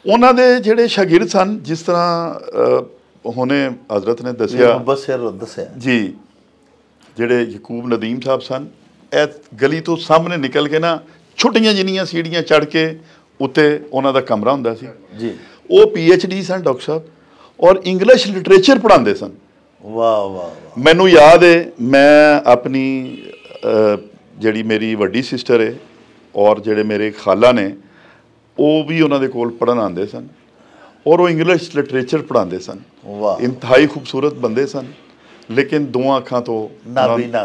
Speaker 4: ਉਹਨਾਂ ਦੇ ਜਿਹੜੇ ਸ਼ਾਗਿਰਦ ਸਨ, ਜਿਸ ਤਰ੍ਹਾਂ ਹੁਣੇ ਹਜ਼ਰਤ ਨੇ ਦੱਸਿਆ ਜੀ, ਜਿਹੜੇ ਯਕੂਬ ਨਦੀਮ ਸਾਹਿਬ ਸਨ, ਇਹ ਗਲੀ ਤੋਂ ਸਾਹਮਣੇ ਨਿਕਲ ਕੇ ਨਾ ਛੋਟੀਆਂ ਜਿੰਨੀਆਂ ਸੀੜੀਆਂ ਚੜ੍ਹ ਕੇ ਉੱਤੇ ਉਹਨਾਂ ਦਾ ਕਮਰਾ ਹੁੰਦਾ ਸੀ ਜੀ। ਉਹ PhD ਸਨ ਡਾਕਟਰ ਸਾਹਿਬ, ਔਰ ਇੰਗਲਿਸ਼ ਲਿਟਰੇਚਰ ਪੜ੍ਹਾਉਂਦੇ ਸਨ। ਵਾਹ ਵਾਹ। ਮੈਨੂੰ ਯਾਦ ਹੈ, ਮੈਂ ਆਪਣੀ ਜਿਹੜੀ ਮੇਰੀ ਵੱਡੀ ਸਿਸਟਰ ਹੈ ਔਰ ਜਿਹੜੇ ਮੇਰੇ ਖਾਲਾ ਨੇ, ਉਹ ਵੀ ਉਹਨਾਂ ਦੇ ਕੋਲ ਪੜ੍ਹਨ ਆਉਂਦੇ ਸਨ, ਔਰ ਉਹ ਇੰਗਲਿਸ਼ ਲਿਟਰੇਚਰ ਪੜ੍ਹਾਉਂਦੇ ਸਨ। ਵਾਹ। ਇੰਤਹਾਈ ਖੂਬਸੂਰਤ ਬੰਦੇ ਸਨ, ਲੇਕਿਨ ਦੋਵਾਂ ਅੱਖਾਂ ਤੋਂ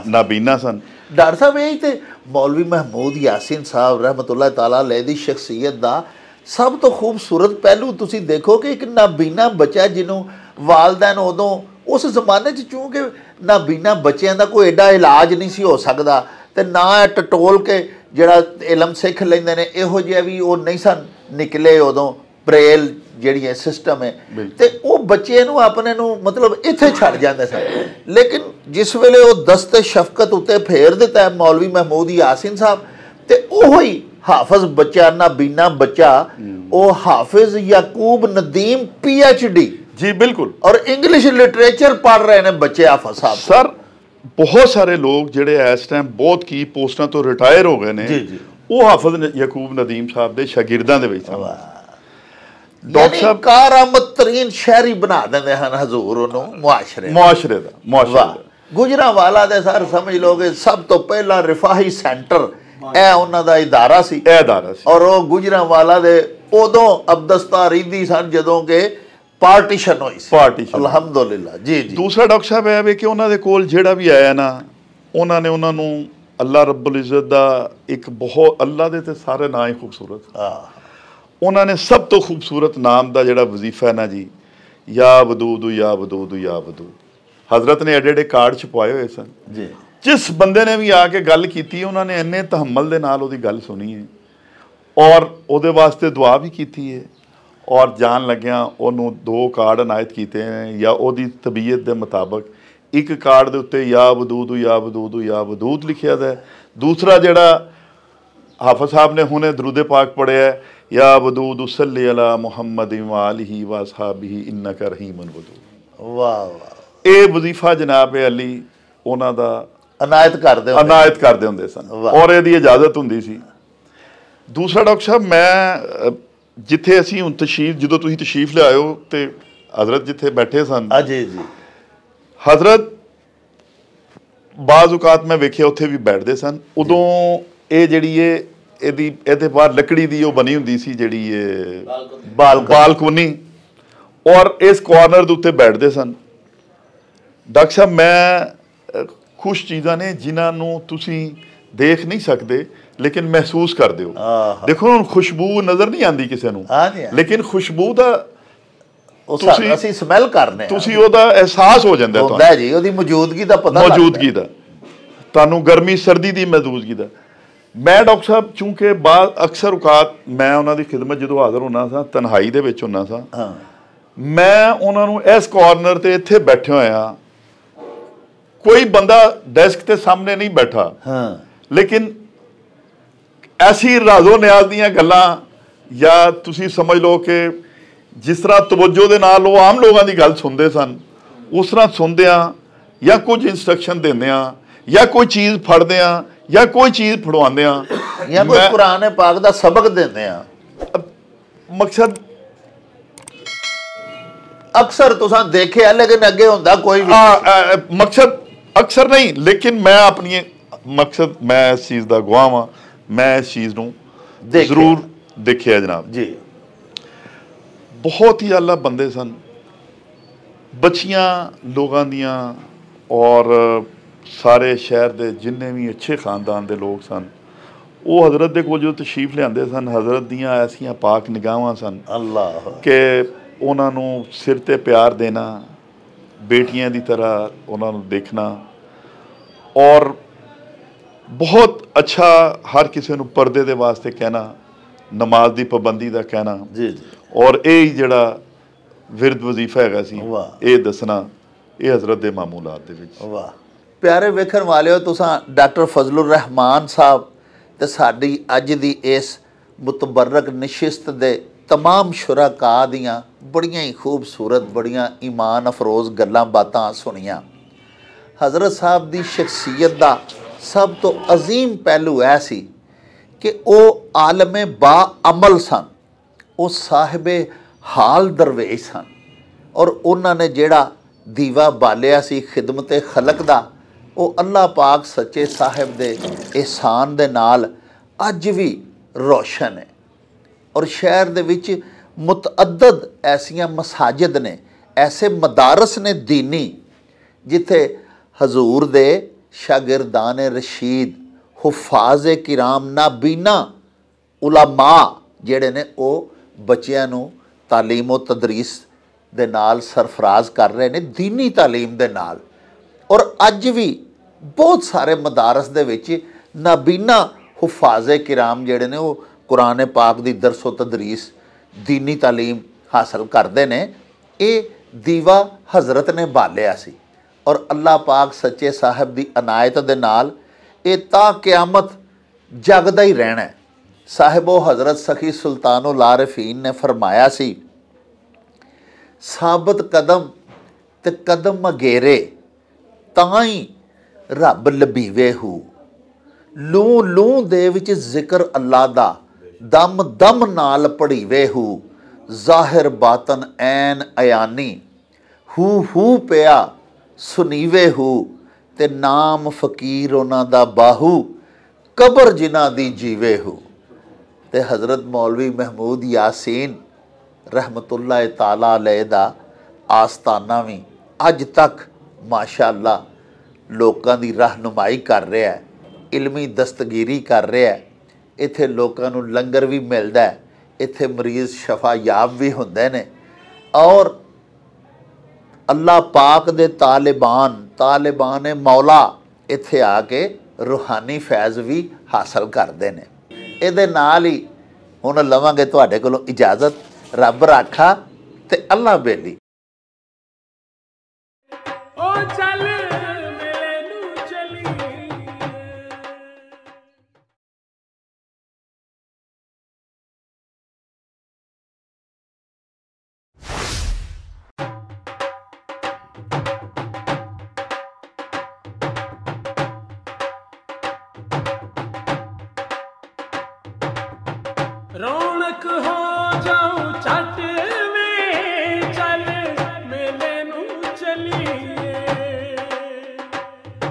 Speaker 4: ਨਾਬੀਨਾ ਸਨ। ਡਾਕਟਰ ਸਾਹਿਬ ਇਹ ਤੇ ਮੌਲਵੀ ਮਹਿਮੂਦ ਯਾਸੀਨ ਸਾਹਿਬ ਰਹਿਮਤੁल्लाह ਤਾਲਾ ਅਲੈਹ ਦੀ ਸ਼ਖਸੀਅਤ ਦਾ ਸਭ ਤੋਂ ਖੂਬਸੂਰਤ ਪਹਿਲੂ ਤੁਸੀਂ ਦੇਖੋ ਕਿ ਇੱਕ ਨਾਬੀਨਾ ਬੱਚਾ ਜਿਹਨੂੰ ਵਾਲਦੈਨ ਉਦੋਂ ਉਸ ਜ਼ਮਾਨੇ 'ਚ, ਚੂँਕਿ ਨਾਬੀਨਾ ਬੱਚਿਆਂ ਦਾ ਕੋਈ ਐਡਾ ਇਲਾਜ ਨਹੀਂ ਸੀ ਹੋ ਸਕਦਾ, ਤੇ ਨਾ ਟਟੋਲ ਕੇ ਜਿਹੜਾ ਇਲਮ ਸਿੱਖ ਲੈਂਦੇ ਨੇ, ਇਹੋ ਜਿਹਾ ਵੀ ਉਹ ਨਹੀਂ ਸਨ ਨਿਕਲੇ ਉਦੋਂ, ਬਰੇਲ ਜਿਹੜੀ ਹੈ ਸਿਸਟਮ ਹੈ, ਤੇ ਉਹ ਬੱਚੇ ਨੂੰ ਆਪਣੇ ਨੂੰ ਮਤਲਬ ਇੱਥੇ ਛੱਡ ਜਾਂਦੇ ਸਨ। ਲੇਕਿਨ ਜਿਸ ਵੇਲੇ ਉਹ ਦਸਤ ਸ਼ਫਕਤ ਉੱਤੇ ਫੇਰ ਦਿੱਤਾ ਮੌਲਵੀ ਮਹਿਮੂਦ ਯਾਸੀਨ ਸਾਹਿਬ, ਤੇ ਉਹ ਹੀ ਹਾਫਿਜ਼ ਬੱਚਾ, ਨਾਬੀਨਾ ਬੱਚਾ, ਉਹ ਹਾਫਿਜ਼ ਯਾਕੂਬ ਨਦੀਮ PhD ਜੀ ਬਿਲਕੁਲ।
Speaker 2: ਔਰ ਇੰਗਲਿਸ਼ ਲਿਟਰੇਚਰ ਪੜ੍ਹ ਰਹੇ ਨੇ ਬੱਚੇ ਹਾਫਿਜ਼ ਸਾਹਿਬ।
Speaker 4: ਸਰ ਬਹੁਤ ਸਾਰੇ ਲੋਕ ਜਿਹੜੇ ਇਸ ਟਾਈਮ ਬਹੁਤ ਕੀ ਪੋਸਟਾਂ ਤੋਂ ਰਿਟਾਇਰ ਹੋ ਗਏ ਨੇ,
Speaker 2: ਜੀ।
Speaker 4: ਉਹ ਹਾਫਿਜ਼ ਯਕੂਬ ਨਦੀਮ ਸਾਹਿਬ ਦੇ ਸ਼ਾਗਿਰਦਾਂ ਦੇ ਵਿੱਚ ਸਨ।
Speaker 2: ਡਾਕਟਰ ਸਾਹਿਬ ਕਾਰਾਮਤ ਤਰੀਨ ਸ਼ਹਿਰੀ ਬਣਾ ਦਿੰਦੇ ਹਨ ਹਜ਼ੂਰ ਉਹਨੂੰ ਮੁਆਸ਼ਰੇ ਦਾ। ਗੁਜਰਾਂਵਾਲਾ ਦੇ ਸਰ ਸਮਝ ਲੋਗੇ ਸਭ ਤੋਂ ਪਹਿਲਾ ਰਿਫਾਹੀ ਸੈਂਟਰ ਇਹ ਉਹਨਾਂ ਦਾ ਇਦਾਰਾ ਸੀ। ਔਰ ਉਹ ਗੁਜਰਾਂਵਾਲਾ ਦੇ ਉਦੋਂ ਅਬਦਸਤਾ ਰਹਿੰਦੀ ਸਨ ਜਦੋਂ ਕਿ ਪਾਰਟੀਸ਼ਨ ਹੋਈ ਸੀ। ਅਲਹਮਦੁਲਿਲਾ ਜੀ।
Speaker 4: ਦੂਸਰਾ ਡਾਕਟਰ ਸਾਹਿਬ ਇਹ ਵੀ ਕਿ ਉਹਨਾਂ ਦੇ ਕੋਲ ਜਿਹੜਾ ਵੀ ਆਇਆ ਨਾ, ਉਹਨਾਂ ਨੇ ਉਹਨਾਂ ਨੂੰ ਅੱਲਾ ਰੱਬੁਲ ਇੱਜ਼ਤ ਦਾ ਇੱਕ ਬਹੁਤ, ਅੱਲਾ ਦੇ ਤੇ ਸਾਰੇ ਨਾਂ ਹੀ ਖੂਬਸੂਰਤ, ਉਹਨਾਂ ਨੇ ਸਭ ਤੋਂ ਖੂਬਸੂਰਤ ਨਾਮ ਦਾ ਜਿਹੜਾ ਵਜ਼ੀਫਾ ਹੈ ਨਾ ਜੀ, ਯਾ ਵਦੂਦ ਯਾ ਵਦੂਦ ਯਾ ਵਦੂਦ, ਹਜ਼ਰਤ ਨੇ ਐਡੇ ਐਡੇ ਕਾਰਡ ਛਪਵਾਏ ਹੋਏ ਸਨ ਜੀ। ਜਿਸ ਬੰਦੇ ਨੇ ਵੀ ਆ ਕੇ ਗੱਲ ਕੀਤੀ, ਉਹਨਾਂ ਨੇ ਇੰਨੇ ਤਹਮਲ ਦੇ ਨਾਲ ਉਹਦੀ ਗੱਲ ਸੁਣੀ ਹੈ ਔਰ ਉਹਦੇ ਵਾਸਤੇ ਦੁਆ ਵੀ ਕੀਤੀ ਹੈ ਔਰ ਜਾਣ ਲੱਗਿਆਂ ਉਹਨੂੰ 2 ਕਾਰਡ ਅਨਾਇਤ ਕੀਤੇ ਨੇ, ਜਾਂ ਉਹਦੀ ਤਬੀਅਤ ਦੇ ਮੁਤਾਬਕ ਇੱਕ ਕਾਰਡ ਦੇ ਉੱਤੇ ਯਾ ਵਦੂਦ ਯਾ ਵਦੂਦ ਯਾ ਵਦੂਦ ਲਿਖਿਆ ਦਾ, ਦੂਸਰਾ ਜਿਹੜਾ ਹਾਫਿਜ਼ ਸਾਹਿਬ ਨੇ ਹੁਣੇ ਦਰੂਦ ਪਾਕ ਪੜ੍ਹਿਆ, ਯਾ ਵਦੂਦ ਸੱਲੀ ਅਲਾ ਮੁਹੰਮਦ व आलिहि व असहाबिहि इन्नका रहीमुन वदूद।
Speaker 2: ਵਾਹ।
Speaker 4: ਇਹ ਵਜ਼ੀਫਾ ਜਨਾਬ ਅਲੀ ਉਹਨਾਂ ਦਾ
Speaker 2: ਅਨਾਇਤ ਕਰਦੇ
Speaker 4: ਹੁੰਦੇ ਸਨ ਔਰ ਇਹਦੀ ਇਜਾਜ਼ਤ ਹੁੰਦੀ ਸੀ। ਦੂਸਰਾ ਡਾਕਟਰ ਸਾਹਿਬ, ਮੈਂ ਜਿੱਥੇ ਅਸੀਂ ਹੁਣ ਤਸ਼ਰੀਫ, ਜਦੋਂ ਤੁਸੀਂ ਤਸ਼ਰੀਫ ਲਿਆਇਓ ਤੇ ਹਜ਼ਰਤ ਜਿੱਥੇ ਬੈਠੇ ਸਨ
Speaker 2: ਜੀ,
Speaker 4: ਹਜ਼ਰਤ ਬਾਜ਼ ਔਕਾਤ ਮੈਂ ਵੇਖਿਆ ਉੱਥੇ ਵੀ ਬੈਠਦੇ ਸਨ। ਉਦੋਂ ਇਹ ਜਿਹੜੀ ਇਹਦੇ ਬਾਹਰ ਲੱਕੜੀ ਦੀ ਉਹ ਬਣੀ ਹੁੰਦੀ ਸੀ ਜਿਹੜੀ ਇਹ ਬਾਲਕੋਨੀ, ਔਰ ਇਸ ਕਾਰਨਰ ਦੇ ਉੱਤੇ ਬੈਠਦੇ ਸਨ। ਡਾਕਟਰ ਸਾਹਿਬ ਮੈਂ ਕੁਛ ਚੀਜ਼ਾਂ ਨੇ ਜਿਨ੍ਹਾਂ ਨੂੰ ਤੁਸੀਂ ਦੇਖ ਨਹੀਂ ਸਕਦੇ ਲੇਕਿਨ ਮਹਿਸੂਸ ਕਰਦੇ ਹੋ। ਦੇਖੋ ਹੁਣ ਖੁਸ਼ਬੂ ਨਜ਼ਰ ਨਹੀਂ ਆਉਂਦੀ ਕਿਸੇ ਨੂੰ, ਲੇਕਿਨ ਖੁਸ਼ਬੂ ਦਾ
Speaker 2: ਅਸੀਂ ਸਮੈਲ ਕਰਨੇ,
Speaker 4: ਤੁਸੀਂ ਉਹਦਾ ਅਹਿਸਾਸ ਹੋ ਜਾਂਦਾ
Speaker 2: ਤੁਹਾਨੂੰ ਜੀ, ਉਹਦੀ ਮੌਜੂਦਗੀ ਦਾ ਪਤਾ,
Speaker 4: ਮੌਜੂਦਗੀ ਦਾ, ਤੁਹਾਨੂੰ ਗਰਮੀ ਸਰਦੀ ਦੀ ਮੌਜੂਦਗੀ ਦਾ। ਮੈਂ ਡਾਕਟਰ ਸਾਹਿਬ ਚੂੰਕਿ ਬਾਅਦ ਅਕਸਰ ਔਕਾਤ ਮੈਂ ਉਹਨਾਂ ਦੀ ਖਿਦਮਤ ਜਦੋਂ ਹਾਜ਼ਰ ਹੁੰਦਾ ਸਾਂ, ਤਨਹਾਈ ਦੇ ਵਿੱਚ ਹੁੰਦਾ ਸਾਂ, ਮੈਂ ਉਹਨਾਂ ਨੂੰ ਇਸ ਕਾਰਨਰ ਤੇ ਇੱਥੇ ਬੈਠੇ ਹੋਇਆ, ਕੋਈ ਬੰਦਾ ਡੈਸਕ ਤੇ ਸਾਹਮਣੇ ਨਹੀਂ ਬੈਠਾ, ਲੇਕਿਨ ਐਸੀ ਰਾਜ਼ੋ ਨਿਆਜ਼ ਦੀਆਂ ਗੱਲਾਂ, ਜਾਂ ਤੁਸੀਂ ਸਮਝ ਲਓ ਕਿ ਜਿਸ ਤਰ੍ਹਾਂ ਤਵੱਜੋ ਦੇ ਨਾਲ ਉਹ ਆਮ ਲੋਕਾਂ ਦੀ ਗੱਲ ਸੁਣਦੇ ਸਨ, ਉਸ ਤਰ੍ਹਾਂ ਸੁਣਦਿਆਂ ਜਾਂ ਕੁਝ ਇੰਸਟਰਕਸ਼ਨ ਦਿੰਦਿਆਂ ਜਾਂ ਕੋਈ ਚੀਜ਼ ਫੜਦਿਆਂ ਜਾਂ ਕੋਈ ਚੀਜ਼ ਫੜਵਾਉਂਦਿਆਂ
Speaker 2: ਜਾਂ ਕੋਈ ਕੁਰਾਨ ਪਾਕ ਦਾ ਸਬਕ ਦਿੰਦੇ ਆ।
Speaker 4: ਮਕਸਦ
Speaker 2: ਅਕਸਰ ਤੁਸੀਂ ਦੇਖਿਆ, ਲੇਕਿਨ ਅੱਗੇ ਹੁੰਦਾ ਕੋਈ ਵੀ
Speaker 4: ਮਕਸਦ ਅਕਸਰ ਨਹੀਂ, ਲੇਕਿਨ ਮੈਂ ਆਪਣੀ ਮਕਸਦ ਮੈਂ ਇਸ ਚੀਜ਼ ਦਾ ਗਵਾਹ ਹਾਂ, ਮੈਂ ਇਸ ਚੀਜ਼ ਨੂੰ ਜ਼ਰੂਰ ਦੇਖਿਆ ਜਨਾਬ
Speaker 2: ਜੀ।
Speaker 4: ਬਹੁਤ ਹੀ ਆਲਾ ਬੰਦੇ ਸਨ, ਬੱਚੀਆਂ ਲੋਕਾਂ ਦੀਆਂ ਔਰ ਸਾਰੇ ਸ਼ਹਿਰ ਦੇ ਜਿੰਨੇ ਵੀ ਅੱਛੇ ਖਾਨਦਾਨ ਦੇ ਲੋਕ ਸਨ, ਉਹ ਹਜ਼ਰਤ ਦੇ ਕੋਲ ਜਦੋਂ ਤਸ਼ਰੀਫ ਲਿਆਉਂਦੇ ਸਨ, ਹਜ਼ਰਤ ਦੀਆਂ ਐਸੀਆਂ ਪਾਕ ਨਿਗਾਹਾਂ ਸਨ ਅੱਲਾਹ ਕਿ ਉਹਨਾਂ ਨੂੰ ਸਿਰ ਤੇ ਪਿਆਰ ਦੇਣਾ, ਬੇਟੀਆਂ ਦੀ ਤਰ੍ਹਾਂ ਉਹਨਾਂ ਨੂੰ ਦੇਖਣਾ, ਔਰ ਬਹੁਤ ਅੱਛਾ ਹਰ ਕਿਸੇ ਨੂੰ ਪਰਦੇ ਦੇ ਵਾਸਤੇ ਕਹਿਣਾ, ਨਮਾਜ਼ ਦੀ ਪਾਬੰਦੀ ਦਾ ਕਹਿਣਾ ਜੀ, ਔਰ ਇਹ ਜਿਹੜਾ ਵਿਰਦ ਵਜ਼ੀਫਾ ਹੈਗਾ ਸੀ ਇਹ ਦੱਸਣਾ, ਇਹ ਹਜ਼ਰਤ ਦੇ ਮਾਮੂਲਾਤ ਦੇ ਵਿੱਚ।
Speaker 2: ਵਾਹ ਪਿਆਰੇ ਵੇਖਣ ਵਾਲਿਓ, ਤੁਸੀਂ ਡਾਕਟਰ ਫਜ਼ਲੁਰ ਰਹਿਮਾਨ ਸਾਹਿਬ ਤੇ ਸਾਡੀ ਅੱਜ ਦੀ ਇਸ ਮੁਤਬਰਕ ਨਸ਼ਿਸਤ ਦੇ तमाम शुरका दियाँ बड़ियाँ ही खूबसूरत बड़ियाँ ईमान अफरोज़ गल्लां बातां सुनिया। हज़रत साहब की शख्सियत का सब तो अजीम पहलू यह सी कि वो आलमे बा अमल सन, वो साहिबे हाल दरवेश सन, और उन्होंने जेड़ा दीवा बालिया सी खिदमत खलक दा, वो अल्लाह पाक सच्चे साहिब दे एहसान दे नाल अज भी रोशन है। और शहर दे विच मुतअद्दद ऐसियां मसाजिद ने, ऐसे मदारस ने दीनी, जिथे हजूर दे शागिरदान रशीद, हुफाज किराम, नाबीना उलमा जेड़े ने वो बच्चियां नूं तालीम व तदरीस दे नाल सरफराज कर रहे ने, दीनी तालीम दे नाल। और अज भी बहुत सारे मदारस दे विच नाबीना हुफाज किराम जेड़े ने वो कुरान पाक दी दरसो तदरीस दीनी तालीम हासिल करते हैं। ये दीवा हज़रत ने बालिया सी, और अल्लाह पाक सच्चे साहिब दी अनायत दे नाल ये ता क़यामत जगदा ही रहना है। साहिबो हज़रत सखी सुल्तानुल आरिफीन ने फरमाया सी ਸਾਬਤ ਕਦਮ ਤੇ ਕਦਮ ਅਗੇਰੇ, ਤਾਂ ਹੀ ਰੱਬ ਲਬੀਵੇ ਹੂ। ਲੂ ਲੂ ਦੇ ਵਿੱਚ ਜ਼ਿਕਰ ਅੱਲਾ ਦਾ, ਦਮ ਦਮ ਨਾਲ ਪੜੀਵੇ ਹੂ। ਜ਼ਾਹਿਰ ਬਾਤਨ ਐਨ ਅਯਾਨੀ, ਹੂ ਪਿਆ ਸੁਨੀਵੇ ਹੂ। ਤੇ ਨਾਮ ਫਕੀਰ ਉਹਨਾਂ ਦਾ ਬਾਹੂ, ਕਬਰ ਜਿਨ੍ਹਾਂ ਦੀ ਜੀਵੇ ਹੂ। ਤੇ ਹਜ਼ਰਤ ਮੌਲਵੀ ਮਹਿਮੂਦ ਯਾਸੀਨ ਰਹਿਮਤੁल्लाह ਤਾਲਾ ਅਲੈਹ ਦਾ ਆਸਤਾਨਾ ਵੀ ਅੱਜ ਤੱਕ ਮਾਸ਼ਾ ਅੱਲਾ ਲੋਕਾਂ ਦੀ ਰਹਿਨੁਮਾਈ ਕਰ ਰਿਹਾ ਹੈ, ਇਲਮੀ ਦਸਤਗੀਰੀ ਕਰ ਰਿਹਾ ਹੈ। ਇੱਥੇ ਲੋਕਾਂ ਨੂੰ ਲੰਗਰ ਵੀ ਮਿਲਦਾ ਹੈ, ਇੱਥੇ ਮਰੀਜ਼ ਸ਼ਫਾਯਾਬ ਵੀ ਹੁੰਦੇ ਨੇ, ਔਰ ਅੱਲਾ ਪਾਕ ਦੇ ਤਾਲਿਬਾਨ ਮੌਲਾ ਇੱਥੇ ਆ ਕੇ ਰੂਹਾਨੀ ਫੈਜ਼ ਵੀ ਹਾਸਲ ਕਰਦੇ ਨੇ। ਇਹਦੇ ਨਾਲ ਹੀ ਹੁਣ ਲਵਾਂਗੇ ਤੁਹਾਡੇ ਕੋਲੋਂ ਇਜਾਜ਼ਤ। ਰੱਬ ਰਾਖਾ ਤੇ ਅੱਲਾ ਬੇਲੀ।
Speaker 5: ਰੌਣਕ ਹੋ ਜਾਉ ਛੱਟ ਵੇ, ਚੱਲ ਮੇਲੇ ਨੂੰ ਚਲੀਏ।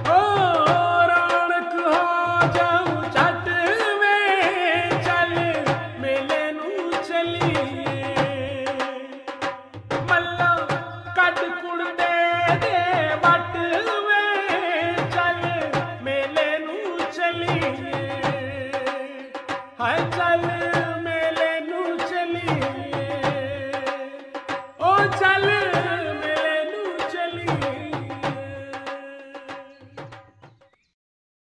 Speaker 5: ਓ ਰੌਣਕ ਹੋ ਜਾਉ ਛੱਟ ਵੇ, ਚੱਲ ਮੇਲੇ ਨੂੰ ਚਲੀਏ। ਮੱਲਾ ਕੱਢ ਕੁੜਦੇ ਦੇ ਵੱਟ ਵੇ, ਚੱਲ ਮੇਲੇ ਨੂੰ ਚਲੀਏ। ਹਾਏ ਚੱਲ